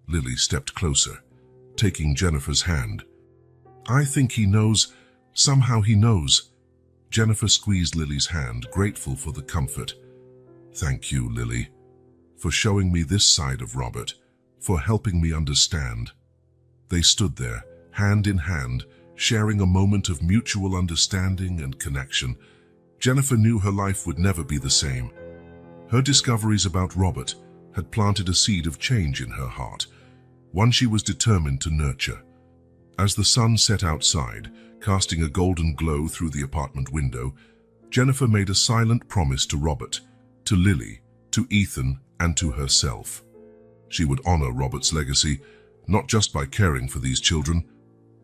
Lily stepped closer, taking Jennifer's hand. "I think he knows, somehow he knows." Jennifer squeezed Lily's hand, grateful for the comfort. "Thank you, Lily, for showing me this side of Robert, for helping me understand." They stood there, hand in hand, sharing a moment of mutual understanding and connection. Jennifer knew her life would never be the same. Her discoveries about Robert had planted a seed of change in her heart, one she was determined to nurture. As the sun set outside, casting a golden glow through the apartment window, Jennifer made a silent promise to Robert, to Lily, to Ethan, and to herself. She would honor Robert's legacy, not just by caring for these children,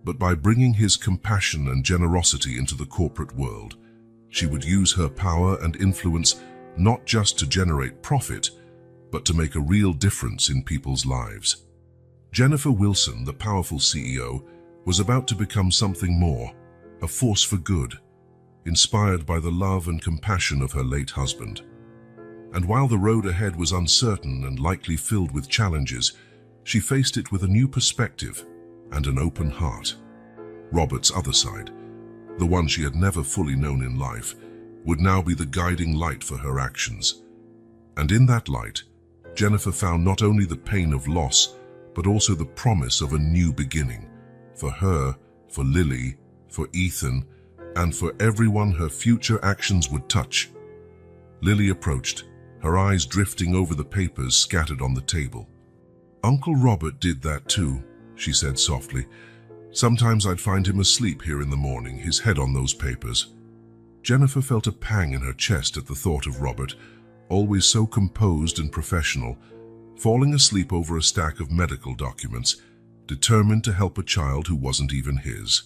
but by bringing his compassion and generosity into the corporate world. She would use her power and influence not just to generate profit, but to make a real difference in people's lives. Jennifer Wilson, the powerful CEO, was about to become something more, a force for good, inspired by the love and compassion of her late husband. And while the road ahead was uncertain and likely filled with challenges, she faced it with a new perspective and an open heart. Robert's other side, the one she had never fully known in life, would now be the guiding light for her actions. And in that light, Jennifer found not only the pain of loss, but also the promise of a new beginning, for her, for Lily, for Ethan, and for everyone her future actions would touch. Lily approached, her eyes drifting over the papers scattered on the table. "Uncle Robert did that too," she said softly. "Sometimes I'd find him asleep here in the morning, his head on those papers." Jennifer felt a pang in her chest at the thought of Robert, always so composed and professional, falling asleep over a stack of medical documents, determined to help a child who wasn't even his.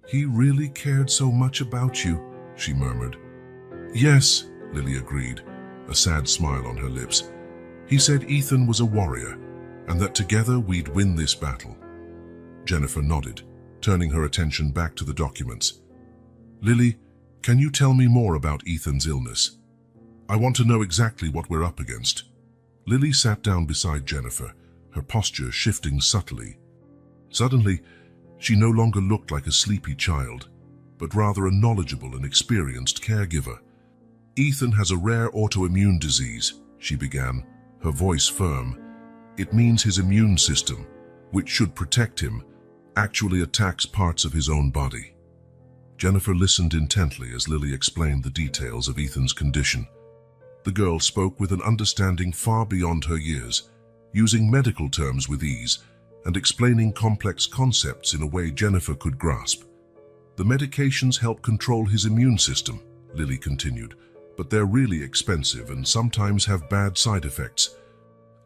"He really cared so much about you," she murmured. "Yes," Lily agreed, a sad smile on her lips. "He said Ethan was a warrior, and that together we'd win this battle." Jennifer nodded, turning her attention back to the documents. "Lily, can you tell me more about Ethan's illness? I want to know exactly what we're up against." Lily sat down beside Jennifer, her posture shifting subtly. Suddenly, she no longer looked like a sleepy child, but rather a knowledgeable and experienced caregiver. Ethan has a rare autoimmune disease, she began, her voice firm. It means his immune system, which should protect him, actually attacks parts of his own body. Jennifer listened intently as Lily explained the details of Ethan's condition. The girl spoke with an understanding far beyond her years, using medical terms with ease and explaining complex concepts in a way Jennifer could grasp. The medications help control his immune system, Lily continued, but they're really expensive and sometimes have bad side effects.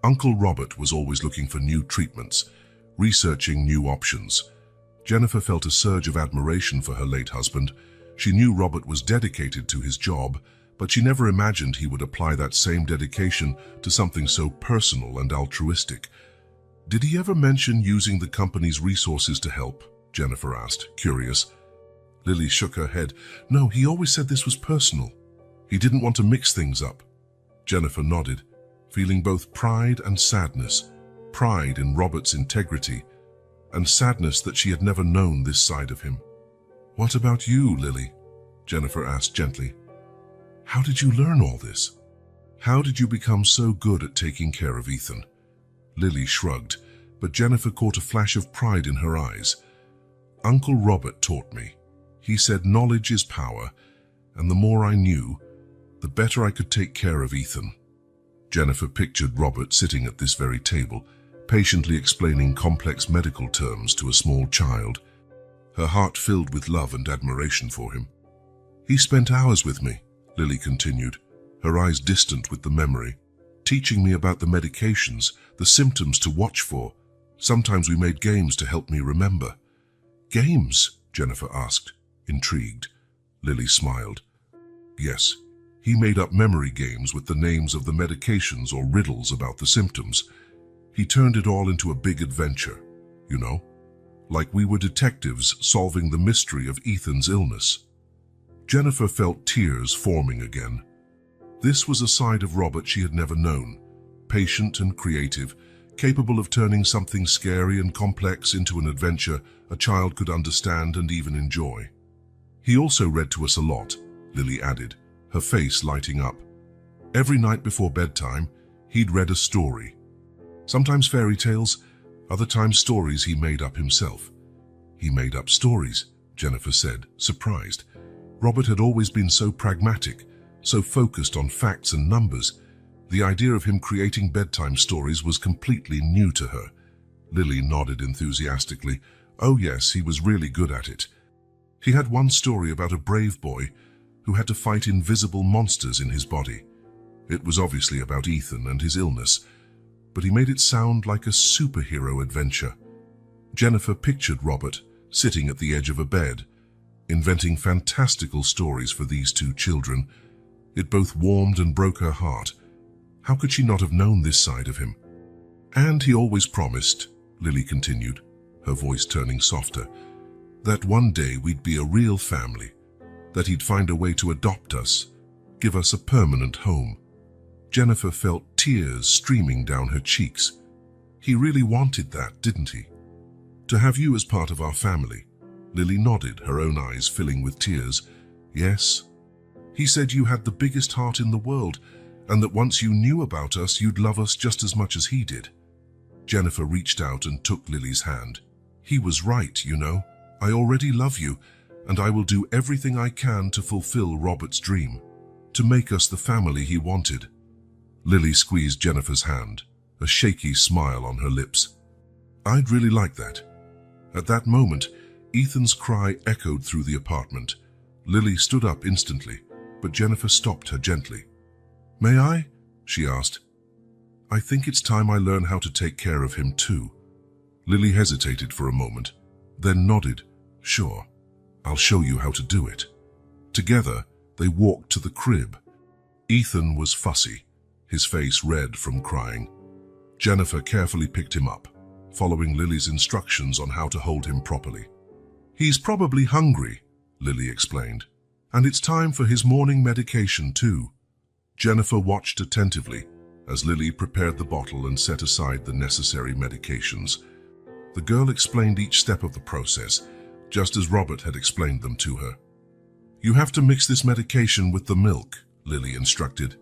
Uncle Robert was always looking for new treatments, researching new options. Jennifer felt a surge of admiration for her late husband. She knew Robert was dedicated to his job, but she never imagined he would apply that same dedication to something so personal and altruistic. Did he ever mention using the company's resources to help? Jennifer asked, curious. Lily shook her head. No, he always said this was personal. He didn't want to mix things up. Jennifer nodded, feeling both pride and sadness. Pride in Robert's integrity, and sadness that she had never known this side of him. What about you, Lily? Jennifer asked gently. How did you learn all this? How did you become so good at taking care of Ethan? Lily shrugged, but Jennifer caught a flash of pride in her eyes. Uncle Robert taught me. He said knowledge is power, and the more I knew, the better I could take care of Ethan. Jennifer pictured Robert sitting at this very table, patiently explaining complex medical terms to a small child, her heart filled with love and admiration for him. He spent hours with me, Lily continued, her eyes distant with the memory, teaching me about the medications, the symptoms to watch for. Sometimes we made games to help me remember. Games? Jennifer asked, intrigued. Lily smiled. Yes, he made up memory games with the names of the medications or riddles about the symptoms. He turned it all into a big adventure, you know, like we were detectives solving the mystery of Ethan's illness. Jennifer felt tears forming again. This was a side of Robert she had never known, patient and creative, capable of turning something scary and complex into an adventure a child could understand and even enjoy. He also read to us a lot, Lily added, her face lighting up. Every night before bedtime, he'd read a story. Sometimes fairy tales, other times stories he made up himself. He made up stories, Jennifer said, surprised. Robert had always been so pragmatic, so focused on facts and numbers. The idea of him creating bedtime stories was completely new to her. Lily nodded enthusiastically. Oh yes, he was really good at it. He had one story about a brave boy who had to fight invisible monsters in his body. It was obviously about Ethan and his illness, but he made it sound like a superhero adventure. Jennifer pictured Robert sitting at the edge of a bed, inventing fantastical stories for these two children. It both warmed and broke her heart. How could she not have known this side of him? And he always promised, Lily continued, her voice turning softer, that one day we'd be a real family, that he'd find a way to adopt us, give us a permanent home. Jennifer felt tears streaming down her cheeks. He really wanted that, didn't he? To have you as part of our family. Lily nodded, her own eyes filling with tears. Yes. He said you had the biggest heart in the world, and that once you knew about us, you'd love us just as much as he did. Jennifer reached out and took Lily's hand. He was right, you know. I already love you, and I will do everything I can to fulfill Robert's dream, to make us the family he wanted. Lily squeezed Jennifer's hand, a shaky smile on her lips. I'd really like that. At that moment, Ethan's cry echoed through the apartment. Lily stood up instantly, but Jennifer stopped her gently. May I? She asked. I think it's time I learn how to take care of him too. Lily hesitated for a moment, then nodded. Sure, I'll show you how to do it. Together, they walked to the crib. Ethan was fussy, his face red from crying. Jennifer carefully picked him up, following Lily's instructions on how to hold him properly. He's probably hungry, Lily explained, and it's time for his morning medication too. Jennifer watched attentively as Lily prepared the bottle and set aside the necessary medications. The girl explained each step of the process, just as Robert had explained them to her. You have to mix this medication with the milk, Lily instructed,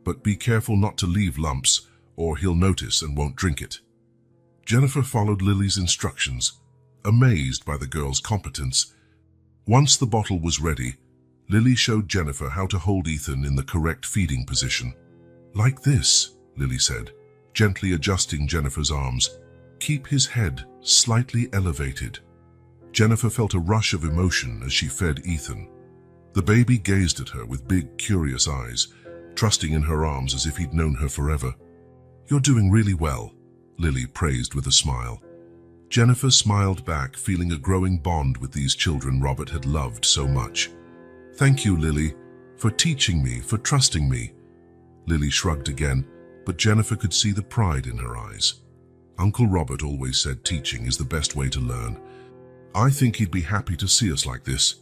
"but be careful not to leave lumps, or he'll notice and won't drink it." Jennifer followed Lily's instructions, amazed by the girl's competence. Once the bottle was ready, Lily showed Jennifer how to hold Ethan in the correct feeding position. "Like this," Lily said, gently adjusting Jennifer's arms. "Keep his head slightly elevated." Jennifer felt a rush of emotion as she fed Ethan. The baby gazed at her with big, curious eyes, trusting in her arms as if he'd known her forever. "You're doing really well," Lily praised with a smile. Jennifer smiled back, feeling a growing bond with these children Robert had loved so much. "Thank you, Lily, for teaching me, for trusting me." Lily shrugged again, but Jennifer could see the pride in her eyes. "Uncle Robert always said teaching is the best way to learn. I think he'd be happy to see us like this."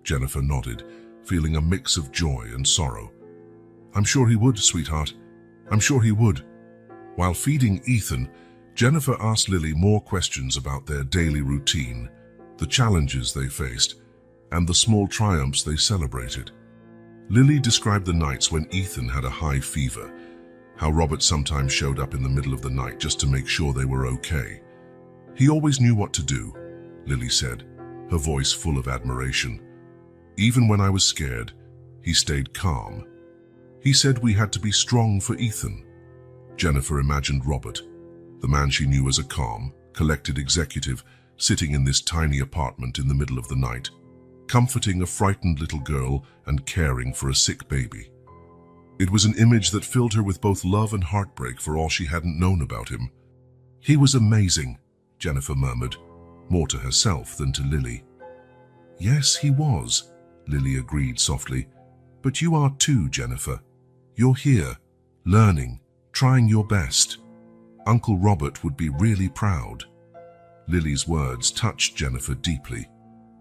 Jennifer nodded, feeling a mix of joy and sorrow. "I'm sure he would, sweetheart. I'm sure he would." While feeding Ethan, Jennifer asked Lily more questions about their daily routine, the challenges they faced, and the small triumphs they celebrated. Lily described the nights when Ethan had a high fever, how Robert sometimes showed up in the middle of the night just to make sure they were okay. "He always knew what to do," Lily said, her voice full of admiration. "Even when I was scared, he stayed calm. He said we had to be strong for Ethan." Jennifer imagined Robert, the man she knew as a calm, collected executive, sitting in this tiny apartment in the middle of the night, comforting a frightened little girl and caring for a sick baby. It was an image that filled her with both love and heartbreak for all she hadn't known about him. "He was amazing," Jennifer murmured, more to herself than to Lily. "Yes, he was," Lily agreed softly. "But you are too, Jennifer. You're here, learning, trying your best. Uncle Robert would be really proud." Lily's words touched Jennifer deeply.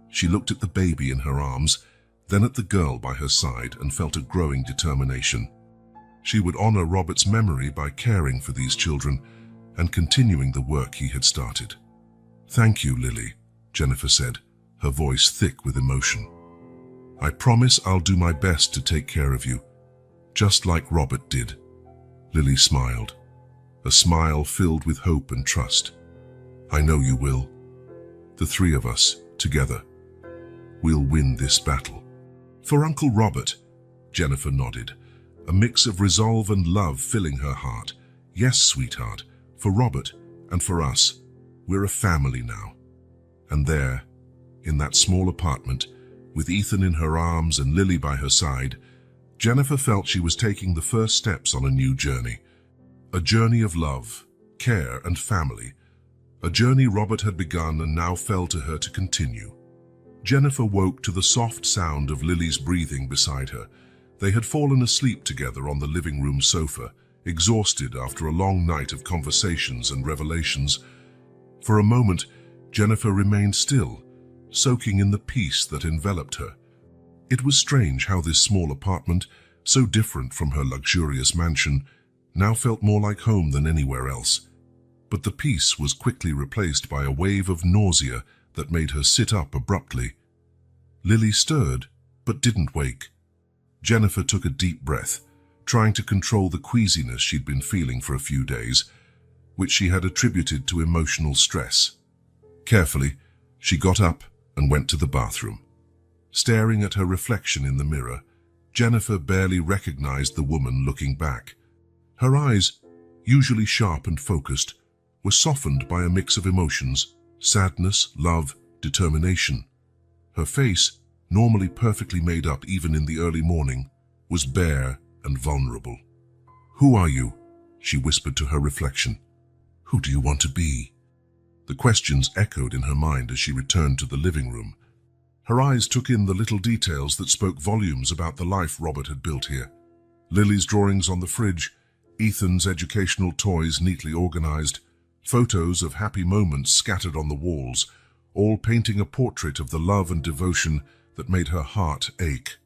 She looked at the baby in her arms, then at the girl by her side, and felt a growing determination. She would honor Robert's memory by caring for these children and continuing the work he had started. "Thank you, Lily," Jennifer said, her voice thick with emotion. "I promise I'll do my best to take care of you, just like Robert did." Lily smiled, a smile filled with hope and trust. "I know you will. The three of us, together, we'll win this battle." "For Uncle Robert," Jennifer nodded, a mix of resolve and love filling her heart. "Yes, sweetheart, for Robert and for us. We're a family now." And there, in that small apartment, with Ethan in her arms and Lily by her side, Jennifer felt she was taking the first steps on a new journey. A journey of love, care, and family. A journey Robert had begun and now fell to her to continue. Jennifer woke to the soft sound of Lily's breathing beside her. They had fallen asleep together on the living room sofa, exhausted after a long night of conversations and revelations. For a moment, Jennifer remained still, soaking in the peace that enveloped her. It was strange how this small apartment, so different from her luxurious mansion, now felt more like home than anywhere else. But the peace was quickly replaced by a wave of nausea that made her sit up abruptly. Lily stirred, but didn't wake. Jennifer took a deep breath, trying to control the queasiness she'd been feeling for a few days, which she had attributed to emotional stress. Carefully, she got up and went to the bathroom. Staring at her reflection in the mirror, Jennifer barely recognized the woman looking back. Her eyes, usually sharp and focused, were softened by a mix of emotions: sadness, love, determination. Her face, normally perfectly made up even in the early morning, was bare and vulnerable. "Who are you?" she whispered to her reflection. "Who do you want to be?" The questions echoed in her mind as she returned to the living room. Her eyes took in the little details that spoke volumes about the life Robert had built here. Lily's drawings on the fridge, Ethan's educational toys neatly organized, photos of happy moments scattered on the walls, all painting a portrait of the love and devotion that made her heart ache.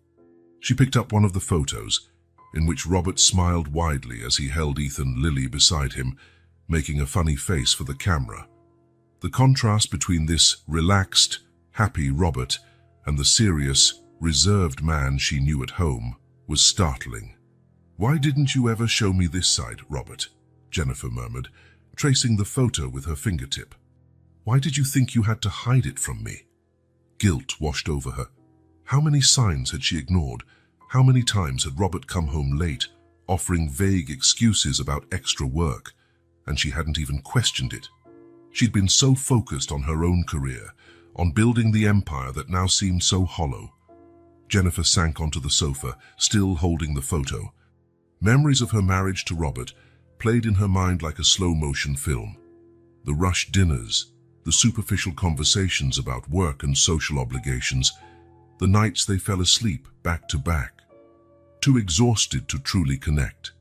She picked up one of the photos, in which Robert smiled widely as he held Ethan Lily beside him, making a funny face for the camera. The contrast between this relaxed, happy Robert and the serious, reserved man she knew at home was startling. "Why didn't you ever show me this side, Robert?" Jennifer murmured, tracing the photo with her fingertip. "Why did you think you had to hide it from me?" Guilt washed over her. How many signs had she ignored? How many times had Robert come home late, offering vague excuses about extra work, and she hadn't even questioned it? She'd been so focused on her own career, on building the empire that now seemed so hollow. Jennifer sank onto the sofa, still holding the photo. Memories of her marriage to Robert played in her mind like a slow-motion film. The rushed dinners, the superficial conversations about work and social obligations, the nights they fell asleep back to back, too exhausted to truly connect.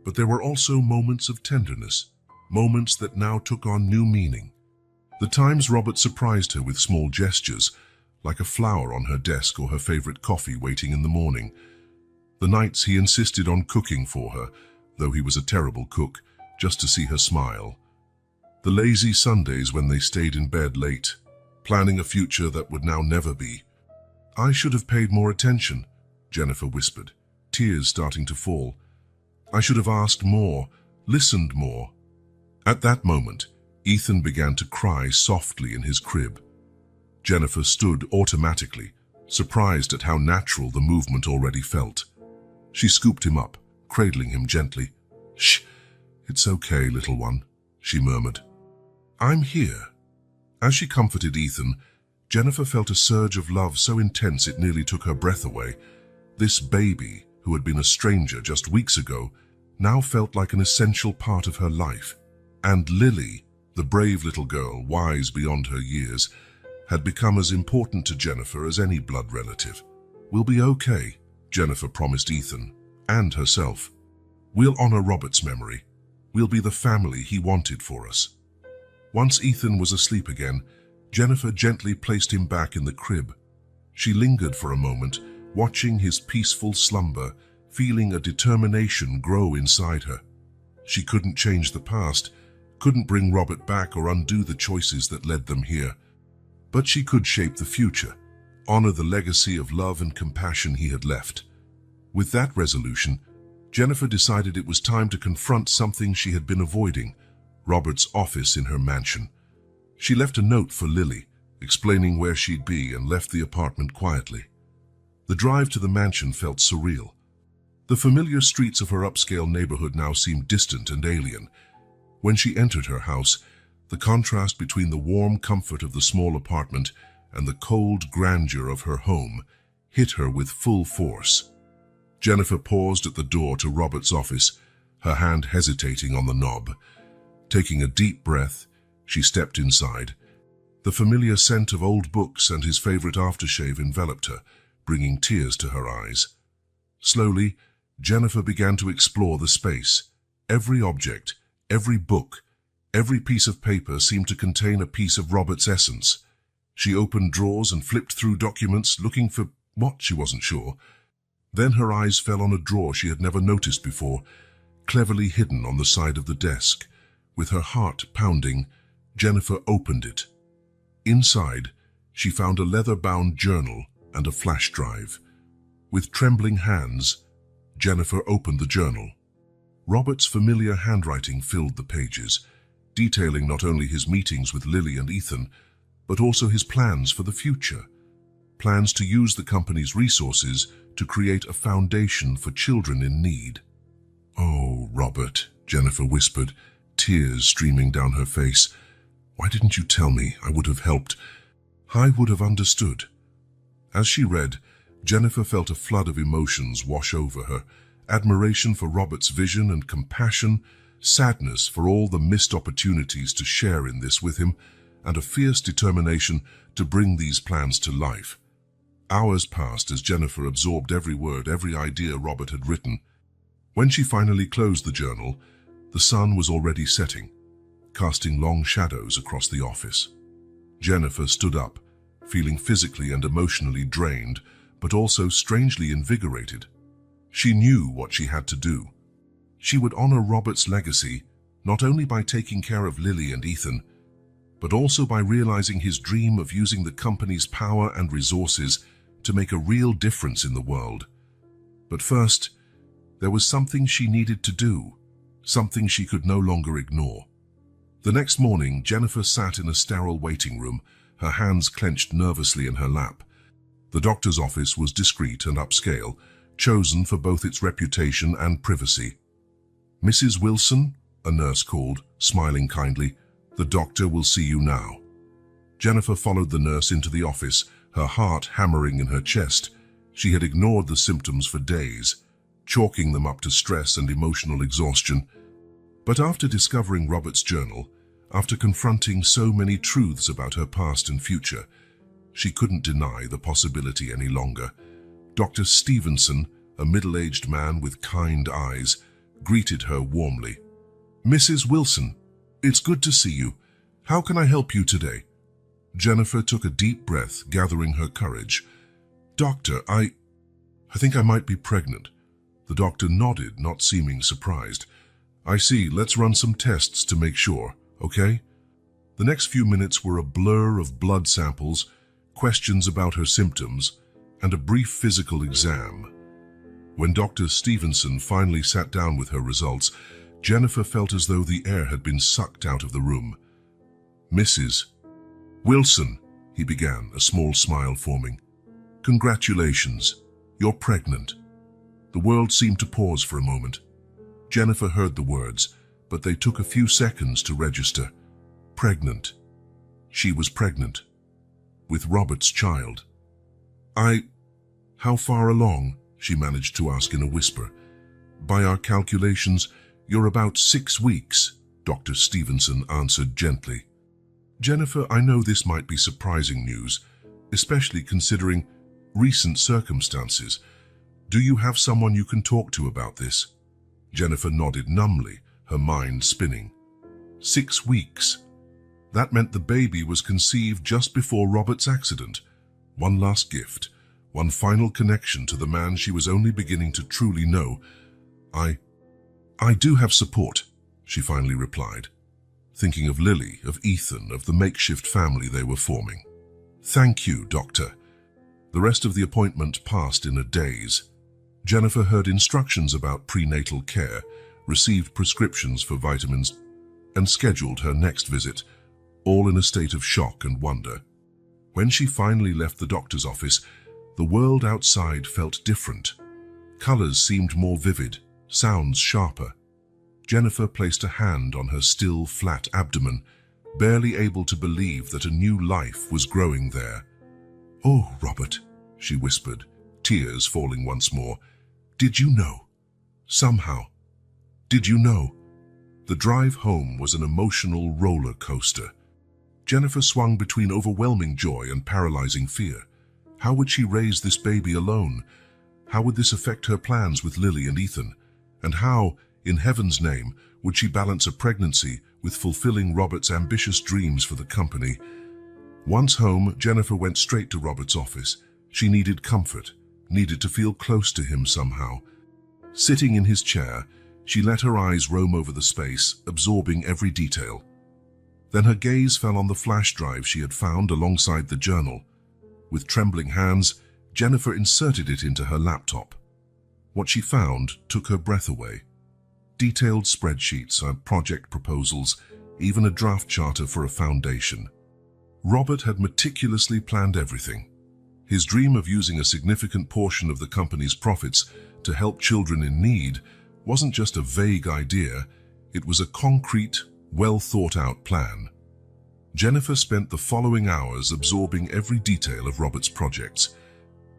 But there were also moments of tenderness, moments that now took on new meaning. The times Robert surprised her with small gestures, like a flower on her desk or her favorite coffee waiting in the morning. The nights he insisted on cooking for her, though he was a terrible cook, just to see her smile. The lazy Sundays when they stayed in bed late, planning a future that would now never be. "I should have paid more attention," Jennifer whispered, tears starting to fall. "I should have asked more, listened more." At that moment, Ethan began to cry softly in his crib. Jennifer stood automatically, surprised at how natural the movement already felt. She scooped him up, cradling him gently. "Shh, it's okay, little one," she murmured. "I'm here." As she comforted Ethan, Jennifer felt a surge of love so intense it nearly took her breath away. This baby, who had been a stranger just weeks ago, now felt like an essential part of her life. And Lily, the brave little girl, wise beyond her years, had become as important to Jennifer as any blood relative. "We'll be okay," Jennifer promised Ethan, and herself. "We'll honor Robert's memory. We'll be the family he wanted for us." Once Ethan was asleep again, Jennifer gently placed him back in the crib. She lingered for a moment, watching his peaceful slumber, feeling a determination grow inside her. She couldn't change the past, couldn't bring Robert back or undo the choices that led them here. But she could shape the future, honor the legacy of love and compassion he had left. With that resolution, Jennifer decided it was time to confront something she had been avoiding: Robert's office in her mansion. She left a note for Lily, explaining where she'd be, and left the apartment quietly. The drive to the mansion felt surreal. The familiar streets of her upscale neighborhood now seemed distant and alien. When she entered her house, the contrast between the warm comfort of the small apartment and the cold grandeur of her home hit her with full force. Jennifer paused at the door to Robert's office, her hand hesitating on the knob. Taking a deep breath, she stepped inside. The familiar scent of old books and his favorite aftershave enveloped her, bringing tears to her eyes. Slowly, Jennifer began to explore the space. Every object, every book, every piece of paper seemed to contain a piece of Robert's essence. She opened drawers and flipped through documents, looking for what, she wasn't sure. Then her eyes fell on a drawer she had never noticed before, cleverly hidden on the side of the desk. With her heart pounding, Jennifer opened it. Inside, she found a leather-bound journal and a flash drive. With trembling hands, Jennifer opened the journal. Robert's familiar handwriting filled the pages, detailing not only his meetings with Lily and Ethan, but also his plans for the future. Plans to use the company's resources to create a foundation for children in need. "Oh, Robert," Jennifer whispered, tears streaming down her face. "Why didn't you tell me? I would have helped. I would have understood." As she read, Jennifer felt a flood of emotions wash over her: admiration for Robert's vision and compassion, sadness for all the missed opportunities to share in this with him, and a fierce determination to bring these plans to life. Hours passed as Jennifer absorbed every word, every idea Robert had written. When she finally closed the journal, the sun was already setting, casting long shadows across the office. Jennifer stood up, feeling physically and emotionally drained, but also strangely invigorated. She knew what she had to do. She would honor Robert's legacy, not only by taking care of Lily and Ethan, but also by realizing his dream of using the company's power and resources to make a real difference in the world. But first, there was something she needed to do, something she could no longer ignore. The next morning, Jennifer sat in a sterile waiting room, her hands clenched nervously in her lap. The doctor's office was discreet and upscale, chosen for both its reputation and privacy. "Mrs. Wilson," a nurse called, smiling kindly, "the doctor will see you now." Jennifer followed the nurse into the office, her heart hammering in her chest. She had ignored the symptoms for days, chalking them up to stress and emotional exhaustion. But after discovering Robert's journal, after confronting so many truths about her past and future, she couldn't deny the possibility any longer. Dr. Stevenson, a middle-aged man with kind eyes, greeted her warmly. "Mrs. Wilson, it's good to see you. How can I help you today?" Jennifer took a deep breath, gathering her courage. "Doctor, I think I might be pregnant." The doctor nodded, not seeming surprised. "I see. Let's run some tests to make sure, okay?" The next few minutes were a blur of blood samples, questions about her symptoms, and a brief physical exam. When Dr. Stevenson finally sat down with her results, Jennifer felt as though the air had been sucked out of the room. "Mrs. Wilson," he began, a small smile forming. "Congratulations, you're pregnant." The world seemed to pause for a moment. Jennifer heard the words, but they took a few seconds to register. Pregnant. She was pregnant. With Robert's child. How far along?" she managed to ask in a whisper. "By our calculations, you're about 6 weeks," Dr. Stevenson answered gently. "Jennifer, I know this might be surprising news, especially considering recent circumstances. Do you have someone you can talk to about this?" Jennifer nodded numbly, her mind spinning. 6 weeks. That meant the baby was conceived just before Robert's accident. One last gift, one final connection to the man she was only beginning to truly know. I do have support," she finally replied, thinking of Lily, of Ethan, of the makeshift family they were forming. "Thank you, doctor." The rest of the appointment passed in a daze. Jennifer heard instructions about prenatal care, received prescriptions for vitamins, and scheduled her next visit, all in a state of shock and wonder. When she finally left the doctor's office, the world outside felt different. Colors seemed more vivid, sounds sharper. Jennifer placed a hand on her still, flat abdomen, barely able to believe that a new life was growing there. "Oh, Robert," she whispered, tears falling once more. "Did you know? Somehow. Did you know?" The drive home was an emotional roller coaster. Jennifer swung between overwhelming joy and paralyzing fear. How would she raise this baby alone? How would this affect her plans with Lily and Ethan? And how, in heaven's name, would she balance a pregnancy with fulfilling Robert's ambitious dreams for the company? Once home, Jennifer went straight to Robert's office. She needed comfort, needed to feel close to him somehow. Sitting in his chair, she let her eyes roam over the space, absorbing every detail. Then her gaze fell on the flash drive she had found alongside the journal. With trembling hands, Jennifer inserted it into her laptop. What she found took her breath away. Detailed spreadsheets and project proposals, even a draft charter for a foundation. Robert had meticulously planned everything. His dream of using a significant portion of the company's profits to help children in need wasn't just a vague idea, it was a concrete, well-thought-out plan. Jennifer spent the following hours absorbing every detail of Robert's projects.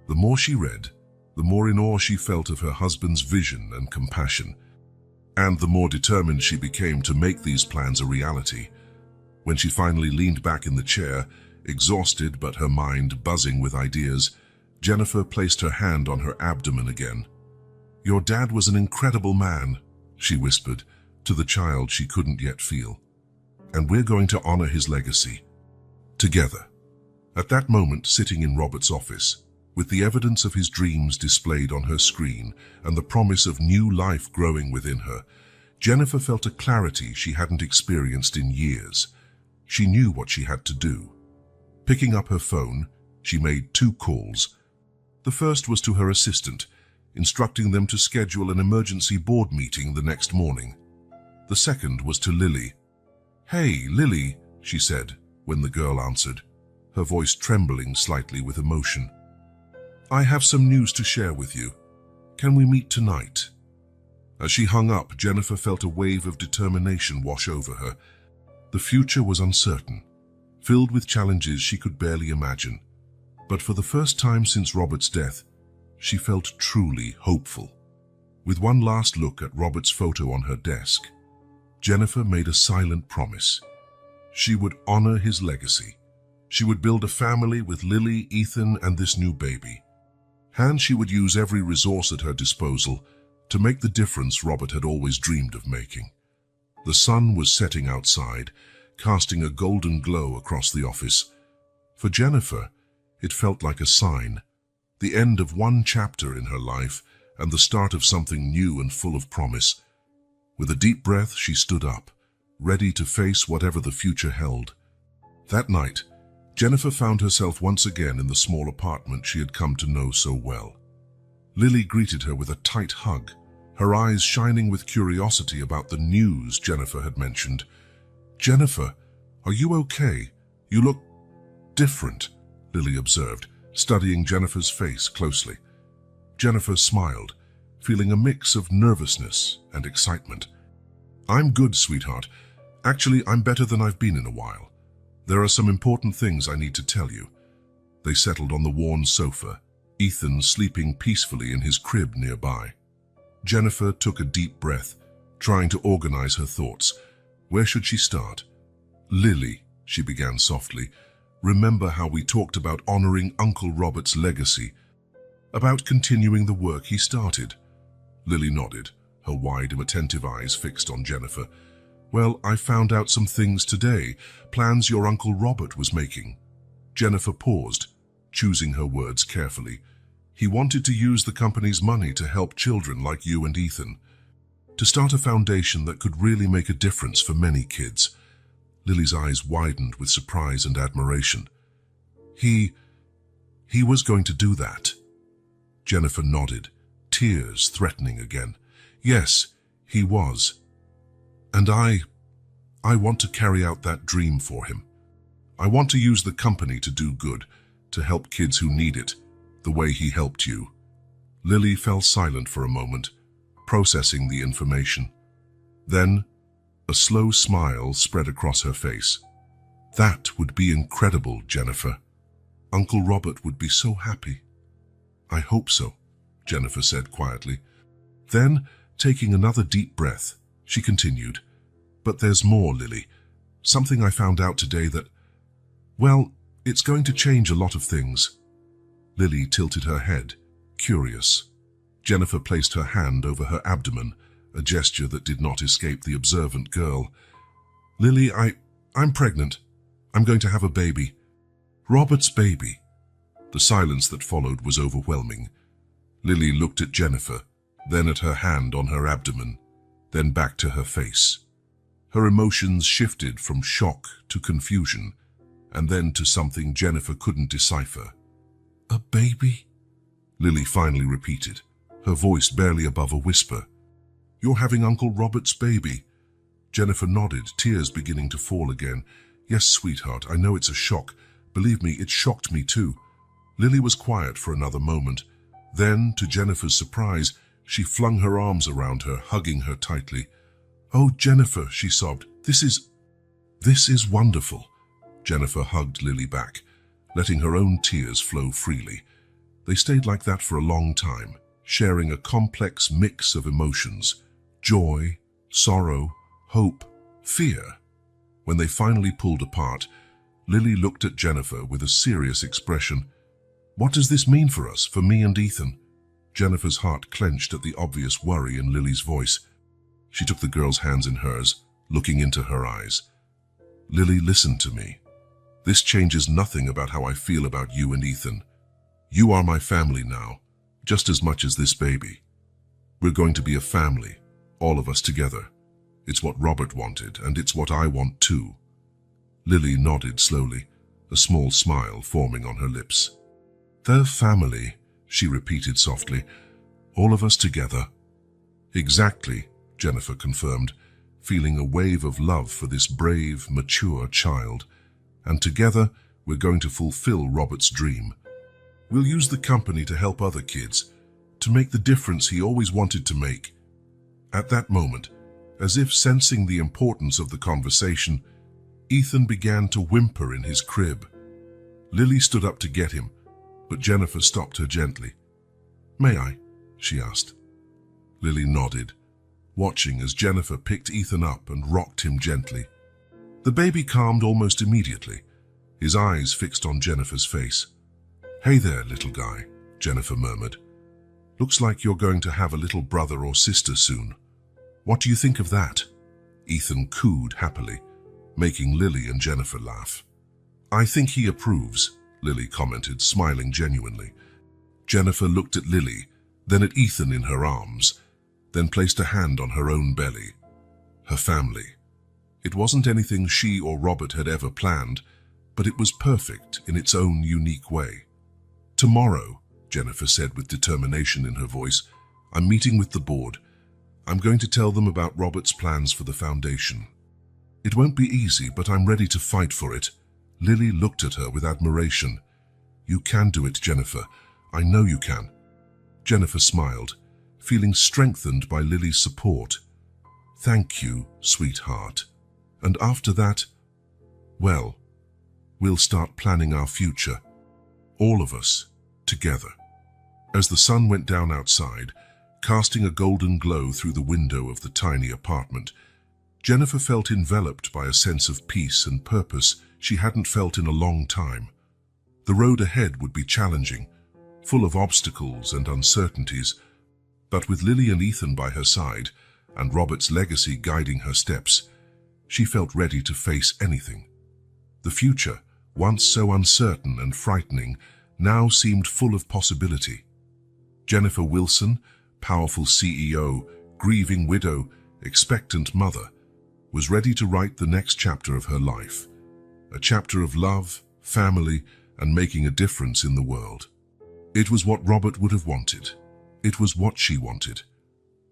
The more she read, the more in awe she felt of her husband's vision and compassion, and the more determined she became to make these plans a reality. When she finally leaned back in the chair, exhausted but her mind buzzing with ideas, Jennifer placed her hand on her abdomen again. "Your dad was an incredible man," she whispered, to the child she couldn't yet feel. "And we're going to honor his legacy. Together." At that moment, sitting in Robert's office, with the evidence of his dreams displayed on her screen and the promise of new life growing within her, Jennifer felt a clarity she hadn't experienced in years. She knew what she had to do. Picking up her phone, she made 2 calls. The first was to her assistant, instructing them to schedule an emergency board meeting the next morning. The second was to Lily. "Hey, Lily," she said, when the girl answered, her voice trembling slightly with emotion. "I have some news to share with you. Can we meet tonight?" As she hung up, Jennifer felt a wave of determination wash over her. The future was uncertain, filled with challenges she could barely imagine. But for the first time since Robert's death, she felt truly hopeful. With one last look at Robert's photo on her desk, Jennifer made a silent promise. She would honor his legacy. She would build a family with Lily, Ethan, and this new baby. And she would use every resource at her disposal to make the difference Robert had always dreamed of making. The sun was setting outside, casting a golden glow across the office. For Jennifer, it felt like a sign, the end of one chapter in her life and the start of something new and full of promise. With a deep breath, she stood up, ready to face whatever the future held. That night, Jennifer found herself once again in the small apartment she had come to know so well. Lily greeted her with a tight hug, her eyes shining with curiosity about the news Jennifer had mentioned. "Jennifer, are you okay? You look different," Lily observed, studying Jennifer's face closely. Jennifer smiled, feeling a mix of nervousness and excitement. "I'm good, sweetheart. Actually, I'm better than I've been in a while. There are some important things I need to tell you." They settled on the worn sofa, Ethan sleeping peacefully in his crib nearby. Jennifer took a deep breath, trying to organize her thoughts. Where should she start? "Lily," she began softly, "remember how we talked about honoring Uncle Robert's legacy, about continuing the work he started?" Lily nodded, her wide, attentive eyes fixed on Jennifer. "Well, I found out some things today, plans your Uncle Robert was making." Jennifer paused, choosing her words carefully. "He wanted to use the company's money to help children like you and Ethan, to start a foundation that could really make a difference for many kids." Lily's eyes widened with surprise and admiration. He was going to do that?" Jennifer nodded, tears threatening again. "Yes, he was. And I want to carry out that dream for him. I want to use the company to do good, to help kids who need it, the way he helped you." Lily fell silent for a moment, processing the information. Then, a slow smile spread across her face. "That would be incredible, Jennifer. Uncle Robert would be so happy." "I hope so," Jennifer said quietly. Then, taking another deep breath, she continued, "But there's more, Lily. Something I found out today that, well, it's going to change a lot of things." Lily tilted her head, curious. Jennifer placed her hand over her abdomen, a gesture that did not escape the observant girl. "Lily, I'm pregnant. I'm going to have a baby. Robert's baby." The silence that followed was overwhelming. Lily looked at Jennifer, then at her hand on her abdomen, then back to her face. Her emotions shifted from shock to confusion, and then to something Jennifer couldn't decipher. "A baby?" Lily finally repeated, her voice barely above a whisper. "You're having Uncle Robert's baby?" Jennifer nodded, tears beginning to fall again. "Yes, sweetheart, I know it's a shock. Believe me, it shocked me too." Lily was quiet for another moment. Then, to Jennifer's surprise, she flung her arms around her, hugging her tightly. "Oh, Jennifer," she sobbed, This is wonderful." Jennifer hugged Lily back, letting her own tears flow freely. They stayed like that for a long time, sharing a complex mix of emotions: joy, sorrow, hope, fear. When they finally pulled apart, Lily looked at Jennifer with a serious expression. "What does this mean for us, for me and Ethan?" Jennifer's heart clenched at the obvious worry in Lily's voice. She took the girl's hands in hers, looking into her eyes. "Lily, listen to me. This changes nothing about how I feel about you and Ethan. You are my family now, just as much as this baby. We're going to be a family, all of us together. It's what Robert wanted, and it's what I want too." Lily nodded slowly, a small smile forming on her lips. "The family," she repeated softly. All of us together. Exactly, Jennifer confirmed, feeling a wave of love for this brave, mature child. And together, we're going to fulfill Robert's dream. We'll use the company to help other kids, to make the difference he always wanted to make. At that moment, as if sensing the importance of the conversation, Ethan began to whimper in his crib. Lily stood up to get him, but Jennifer stopped her gently. "May I?" she asked. Lily nodded, watching as Jennifer picked Ethan up and rocked him gently. The baby calmed almost immediately, his eyes fixed on Jennifer's face. "Hey there, little guy," Jennifer murmured. "Looks like you're going to have a little brother or sister soon. What do you think of that?" Ethan cooed happily, making Lily and Jennifer laugh. "I think he approves," Lily commented, smiling genuinely. Jennifer looked at Lily, then at Ethan in her arms, then placed a hand on her own belly. Her family. It wasn't anything she or Robert had ever planned, but it was perfect in its own unique way. "Tomorrow," Jennifer said with determination in her voice, "I'm meeting with the board. I'm going to tell them about Robert's plans for the foundation. It won't be easy, but I'm ready to fight for it." Lily looked at her with admiration. "You can do it, Jennifer. I know you can." Jennifer smiled, feeling strengthened by Lily's support. "Thank you, sweetheart. And after that, well, we'll start planning our future. All of us, together." As the sun went down outside, casting a golden glow through the window of the tiny apartment, Jennifer felt enveloped by a sense of peace and purpose she hadn't felt in a long time. The road ahead would be challenging, full of obstacles and uncertainties, but with Lily and Ethan by her side, and Robert's legacy guiding her steps, she felt ready to face anything. The future, once so uncertain and frightening, now seemed full of possibility. Jennifer Wilson, powerful CEO, grieving widow, expectant mother, was ready to write the next chapter of her life, a chapter of love, family, and making a difference in the world. It was what Robert would have wanted. It was what she wanted.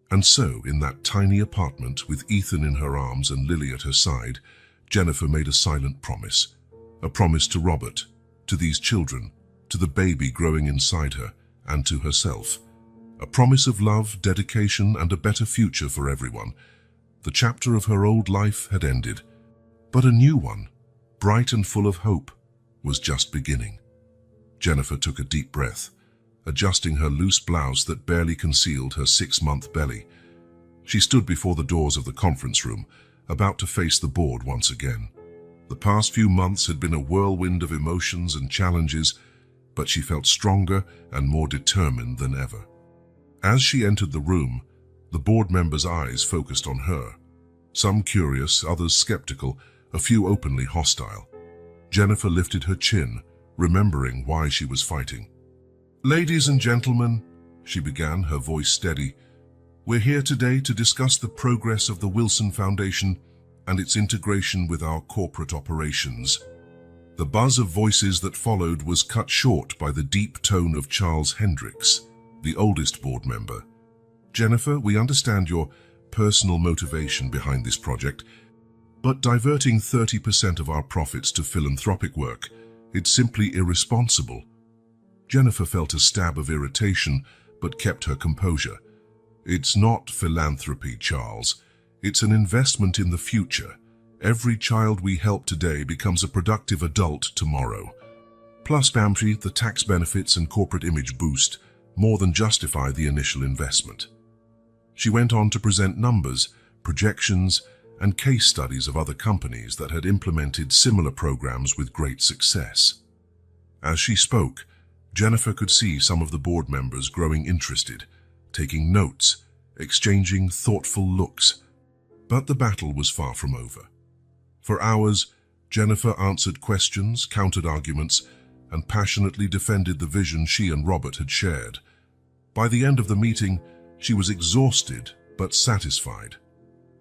And so, in that tiny apartment with Ethan in her arms and Lily at her side, Jennifer made a silent promise. A promise to Robert, to these children, to the baby growing inside her, and to herself. A promise of love, dedication, and a better future for everyone. The chapter of her old life had ended, but a new one, bright and full of hope, was just beginning. Jennifer took a deep breath, adjusting her loose blouse that barely concealed her 6-month belly. She stood before the doors of the conference room, about to face the board once again. The past few months had been a whirlwind of emotions and challenges, but she felt stronger and more determined than ever. As she entered the room, the board members' eyes focused on her. Some curious, others skeptical, a few openly hostile. Jennifer lifted her chin, remembering why she was fighting. "Ladies and gentlemen," she began, her voice steady, "we're here today to discuss the progress of the Wilson Foundation and its integration with our corporate operations." The buzz of voices that followed was cut short by the deep tone of Charles Hendricks, the oldest board member. "Jennifer, we understand your personal motivation behind this project, but diverting 30% of our profits to philanthropic work, it's simply irresponsible." Jennifer felt a stab of irritation, but kept her composure. "It's not philanthropy, Charles. It's an investment in the future. Every child we help today becomes a productive adult tomorrow. Plus, Bamshi, the tax benefits and corporate image boost more than justify the initial investment." She went on to present numbers, projections, and case studies of other companies that had implemented similar programs with great success. As she spoke, Jennifer could see some of the board members growing interested, taking notes, exchanging thoughtful looks. But the battle was far from over. For hours, Jennifer answered questions, countered arguments, and passionately defended the vision she and Robert had shared. By the end of the meeting, she was exhausted but satisfied.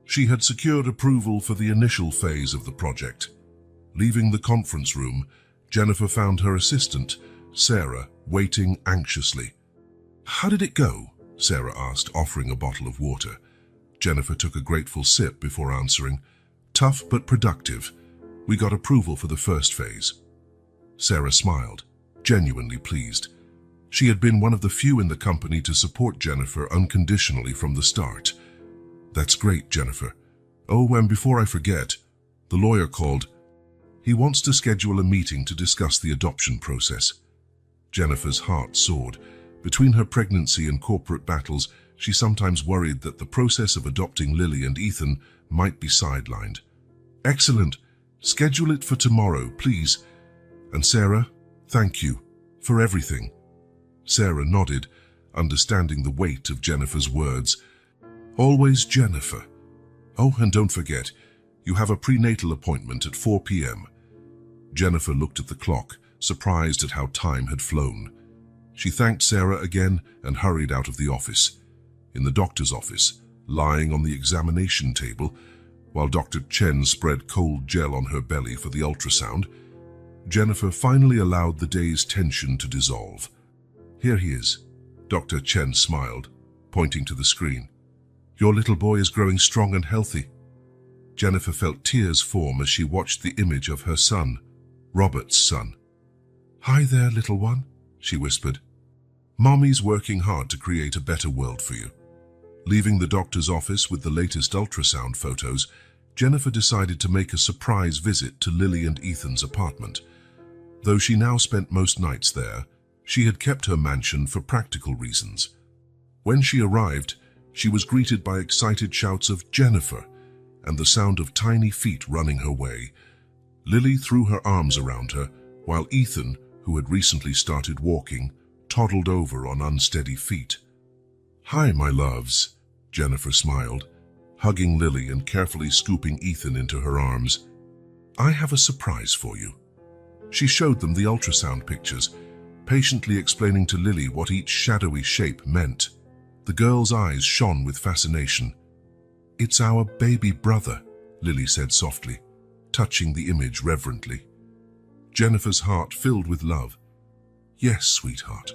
She had secured approval for the initial phase of the project. Leaving the conference room, Jennifer found her assistant, Sarah, waiting anxiously. "How did it go?" Sarah asked, offering a bottle of water. Jennifer took a grateful sip before answering, "Tough but productive. We got approval for the first phase." Sarah smiled, genuinely pleased. She had been one of the few in the company to support Jennifer unconditionally from the start. "That's great, Jennifer. Oh, and before I forget, the lawyer called. He wants to schedule a meeting to discuss the adoption process." Jennifer's heart soared. Between her pregnancy and corporate battles, she sometimes worried that the process of adopting Lily and Ethan might be sidelined. "Excellent. Schedule it for tomorrow, please. And Sarah, thank you for everything." Sarah nodded, understanding the weight of Jennifer's words. "Always Jennifer. Oh, and don't forget, you have a prenatal appointment at 4 p.m. Jennifer looked at the clock, surprised at how time had flown. She thanked Sarah again and hurried out of the office. In the doctor's office, lying on the examination table, while Dr. Chen spread cold gel on her belly for the ultrasound, Jennifer finally allowed the day's tension to dissolve. "Here he is." Dr. Chen smiled, pointing to the screen. "Your little boy is growing strong and healthy." Jennifer felt tears form as she watched the image of her son, Robert's son. "Hi there, little one," she whispered. "Mommy's working hard to create a better world for you." Leaving the doctor's office with the latest ultrasound photos, Jennifer decided to make a surprise visit to Lily and Ethan's apartment. Though she now spent most nights there, she had kept her mansion for practical reasons. When she arrived, she was greeted by excited shouts of "Jennifer" and the sound of tiny feet running her way. Lily threw her arms around her, while Ethan, who had recently started walking, toddled over on unsteady feet. "Hi, my loves," Jennifer smiled, hugging Lily and carefully scooping Ethan into her arms. "I have a surprise for you." She showed them the ultrasound pictures, patiently explaining to Lily what each shadowy shape meant. The girl's eyes shone with fascination. "It's our baby brother," Lily said softly, touching the image reverently. Jennifer's heart filled with love. "Yes, sweetheart.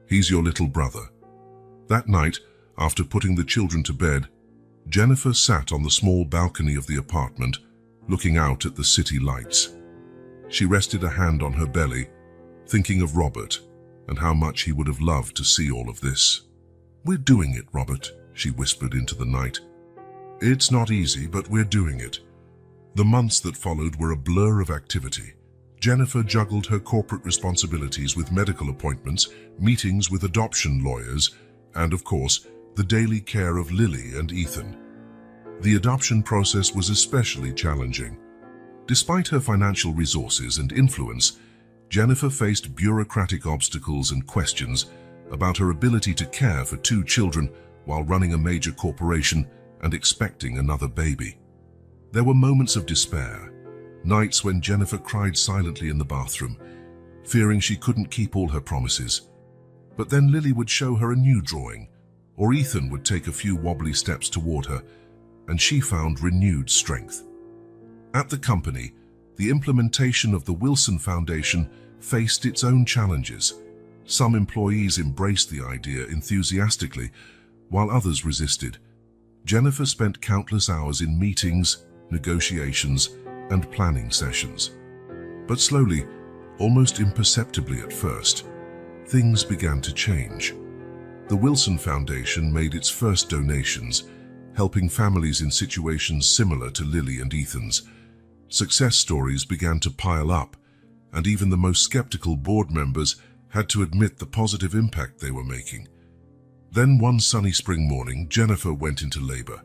He's your little brother." That night, after putting the children to bed, Jennifer sat on the small balcony of the apartment, looking out at the city lights. She rested a hand on her belly, thinking of Robert and how much he would have loved to see all of this. "We're doing it, Robert," she whispered into the night. "It's not easy, but we're doing it." The months that followed were a blur of activity. Jennifer juggled her corporate responsibilities with medical appointments, meetings with adoption lawyers, and, of course, the daily care of Lily and Ethan. The adoption process was especially challenging. Despite her financial resources and influence, Jennifer faced bureaucratic obstacles and questions about her ability to care for 2 children while running a major corporation and expecting another baby. There were moments of despair, nights when Jennifer cried silently in the bathroom, fearing she couldn't keep all her promises. But then Lily would show her a new drawing, or Ethan would take a few wobbly steps toward her, and she found renewed strength. At the company, the implementation of the Wilson Foundation faced its own challenges. Some employees embraced the idea enthusiastically, while others resisted. Jennifer spent countless hours in meetings, negotiations, and planning sessions. But slowly, almost imperceptibly at first, things began to change. The Wilson Foundation made its first donations, helping families in situations similar to Lily and Ethan's. Success stories began to pile up, and even the most skeptical board members had to admit the positive impact they were making. Then one sunny spring morning, Jennifer went into labor.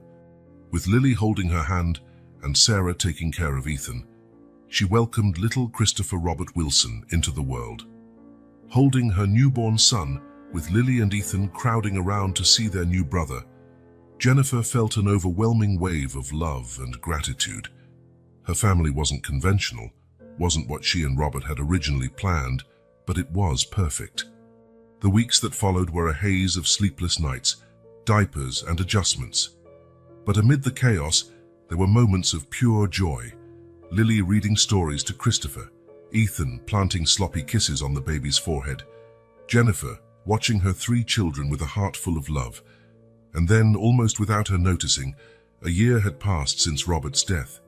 With Lily holding her hand and Sarah taking care of Ethan, she welcomed little Christopher Robert Wilson into the world. Holding her newborn son, with Lily and Ethan crowding around to see their new brother, Jennifer felt an overwhelming wave of love and gratitude. Her family wasn't conventional, wasn't what she and Robert had originally planned, but it was perfect. The weeks that followed were a haze of sleepless nights, diapers and adjustments. But amid the chaos, there were moments of pure joy. Lily reading stories to Christopher, Ethan planting sloppy kisses on the baby's forehead, Jennifer watching her 3 children with a heart full of love. And then, almost without her noticing, a year had passed since Robert's death.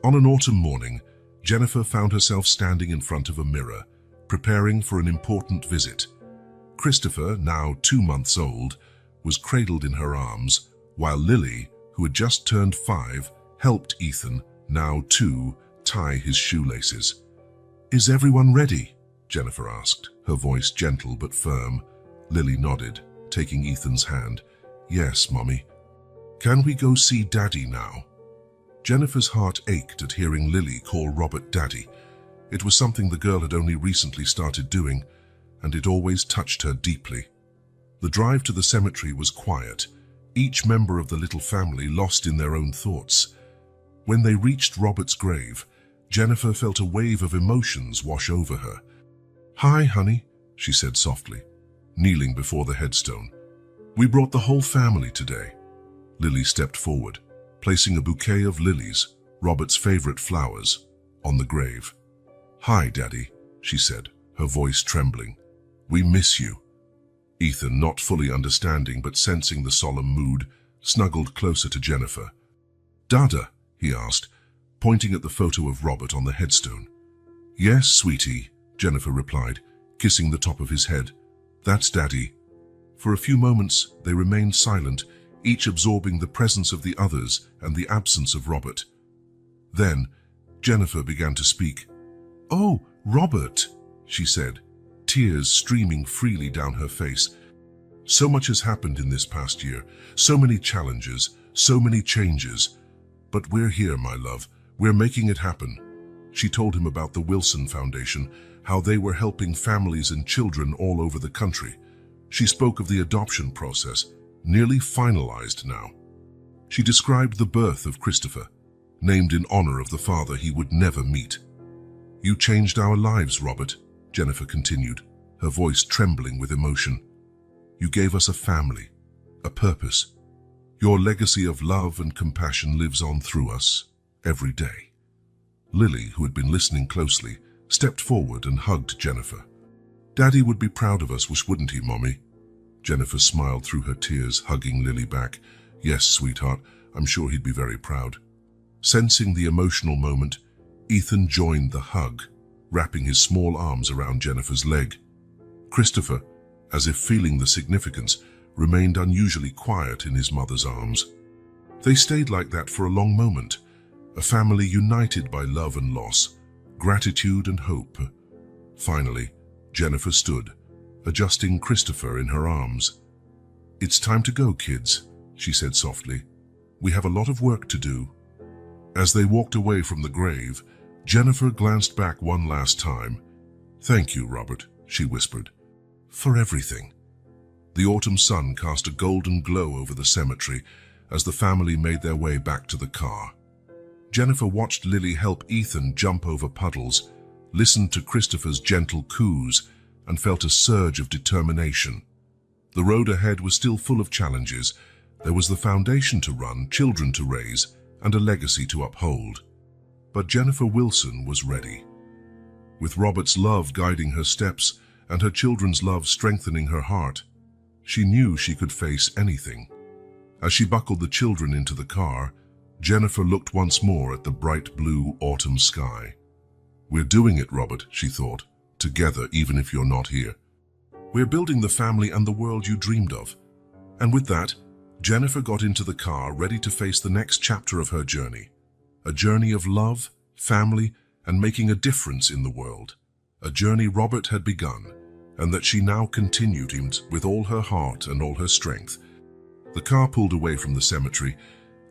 On an autumn morning, Jennifer found herself standing in front of a mirror, preparing for an important visit. Christopher, now 2 months old, was cradled in her arms, while Lily, who had just turned 5, helped Ethan, now 2, tie his shoelaces. "Is everyone ready?" Jennifer asked, her voice gentle but firm. Lily nodded, taking Ethan's hand. "Yes, Mommy." "Can we go see Daddy now?" Jennifer's heart ached at hearing Lily call Robert Daddy. It was something the girl had only recently started doing, and it always touched her deeply. The drive to the cemetery was quiet, each member of the little family lost in their own thoughts. When they reached Robert's grave, Jennifer felt a wave of emotions wash over her. "Hi, honey," she said softly, kneeling before the headstone. "We brought the whole family today." Lily stepped forward, placing a bouquet of lilies, Robert's favorite flowers, on the grave. "Hi, Daddy," she said, her voice trembling. "We miss you." Ethan, not fully understanding but sensing the solemn mood, snuggled closer to Jennifer. "Dada?" he asked, pointing at the photo of Robert on the headstone. "Yes, sweetie," Jennifer replied, kissing the top of his head. "That's Daddy." For a few moments they remained silent, each absorbing the presence of the others and the absence of Robert. Then Jennifer began to speak. "Oh, Robert," she said, tears streaming freely down her face. "So much has happened in this past year, so many challenges, so many changes. But we're here, my love. We're making it happen." She told him about the Wilson Foundation, how they were helping families and children all over the country. She spoke of the adoption process, nearly finalized now. She described the birth of Christopher, named in honor of the father he would never meet. "You changed our lives, Robert," Jennifer continued, her voice trembling with emotion. "You gave us a family, a purpose. Your legacy of love and compassion lives on through us, every day." Lily, who had been listening closely, stepped forward and hugged Jennifer. "Daddy would be proud of us, wouldn't he, Mommy?" Jennifer smiled through her tears, hugging Lily back. "Yes, sweetheart, I'm sure he'd be very proud." Sensing the emotional moment, Ethan joined the hug, wrapping his small arms around Jennifer's leg. Christopher, as if feeling the significance, remained unusually quiet in his mother's arms. They stayed like that for a long moment, a family united by love and loss, gratitude and hope. Finally, Jennifer stood, adjusting Christopher in her arms. "It's time to go, kids," she said softly. "We have a lot of work to do." As they walked away from the grave, Jennifer glanced back one last time. "Thank you, Robert," she whispered, "for everything." The autumn sun cast a golden glow over the cemetery as the family made their way back to the car. Jennifer watched Lily help Ethan jump over puddles, listened to Christopher's gentle coos, and felt a surge of determination. The road ahead was still full of challenges. There was the foundation to run, children to raise, and a legacy to uphold. But Jennifer Wilson was ready. With Robert's love guiding her steps and her children's love strengthening her heart, she knew she could face anything. As she buckled the children into the car, Jennifer looked once more at the bright blue autumn sky. "We're doing it, Robert," she thought, "together even if you're not here. We're building the family and the world you dreamed of." And with that, Jennifer got into the car, ready to face the next chapter of her journey. A journey of love, family, and making a difference in the world. A journey Robert had begun, and that she now continued with all her heart and all her strength. The car pulled away from the cemetery,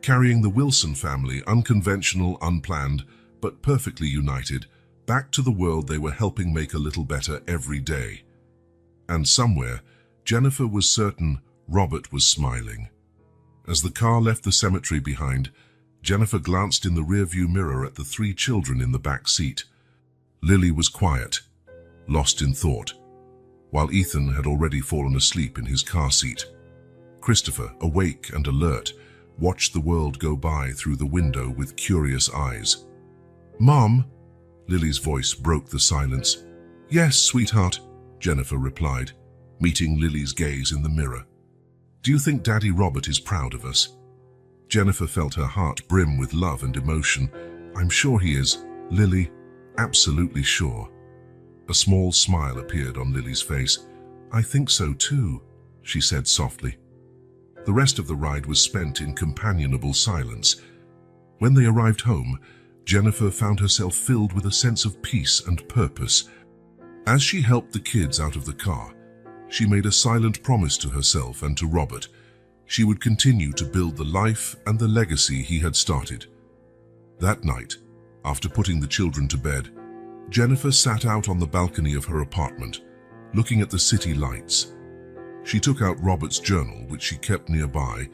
carrying the Wilson family, unconventional, unplanned, but perfectly united, back to the world they were helping make a little better every day. And somewhere, Jennifer was certain Robert was smiling. As the car left the cemetery behind, Jennifer glanced in the rearview mirror at the 3 children in the back seat. Lily was quiet, lost in thought, while Ethan had already fallen asleep in his car seat. Christopher, awake and alert, watched the world go by through the window with curious eyes. "Mom?" Lily's voice broke the silence. "Yes, sweetheart," Jennifer replied, meeting Lily's gaze in the mirror. "Do you think Daddy Robert is proud of us?" Jennifer felt her heart brim with love and emotion. "I'm sure he is, Lily, absolutely sure." A small smile appeared on Lily's face. "I think so too," she said softly. The rest of the ride was spent in companionable silence. When they arrived home, Jennifer found herself filled with a sense of peace and purpose. As she helped the kids out of the car, she made a silent promise to herself and to Robert. She would continue to build the life and the legacy he had started. That night, after putting the children to bed, Jennifer sat out on the balcony of her apartment, looking at the city lights. She took out Robert's journal, which she kept nearby,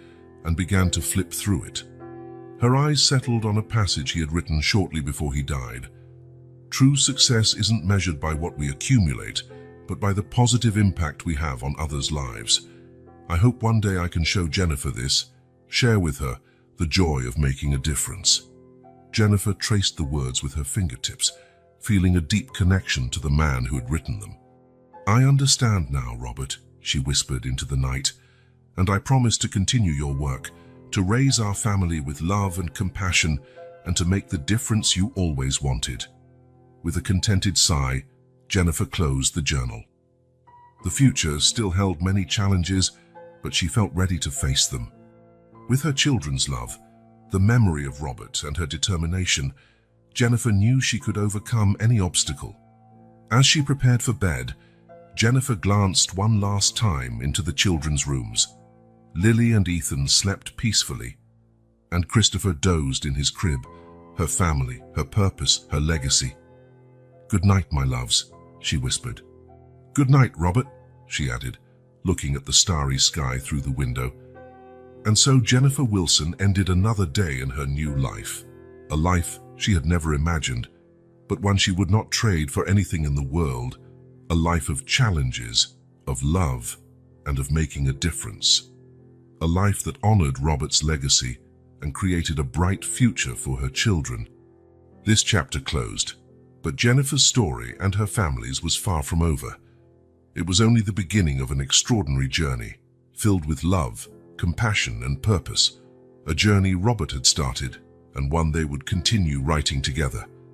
and began to flip through it. Her eyes settled on a passage he had written shortly before he died. "True success isn't measured by what we accumulate, but by the positive impact we have on others' lives. I hope one day I can show Jennifer this, share with her the joy of making a difference." Jennifer traced the words with her fingertips, feeling a deep connection to the man who had written them. "I understand now, Robert," she whispered into the night, "and I promise to continue your work, to raise our family with love and compassion, and to make the difference you always wanted." With a contented sigh, Jennifer closed the journal. The future still held many challenges, but she felt ready to face them. With her children's love, the memory of Robert, and her determination, Jennifer knew she could overcome any obstacle. As she prepared for bed, Jennifer glanced one last time into the children's rooms. Lily and Ethan slept peacefully, and Christopher dozed in his crib, her family, her purpose, her legacy. "Good night, my loves," she whispered. "Good night, Robert," she added, looking at the starry sky through the window. And so Jennifer Wilson ended another day in her new life, a life she had never imagined, but one she would not trade for anything in the world, a life of challenges, of love, and of making a difference. A life that honored Robert's legacy and created a bright future for her children. This chapter closed, but Jennifer's story and her family's was far from over. It was only the beginning of an extraordinary journey, filled with love, compassion, and purpose, a journey Robert had started, and one they would continue writing together.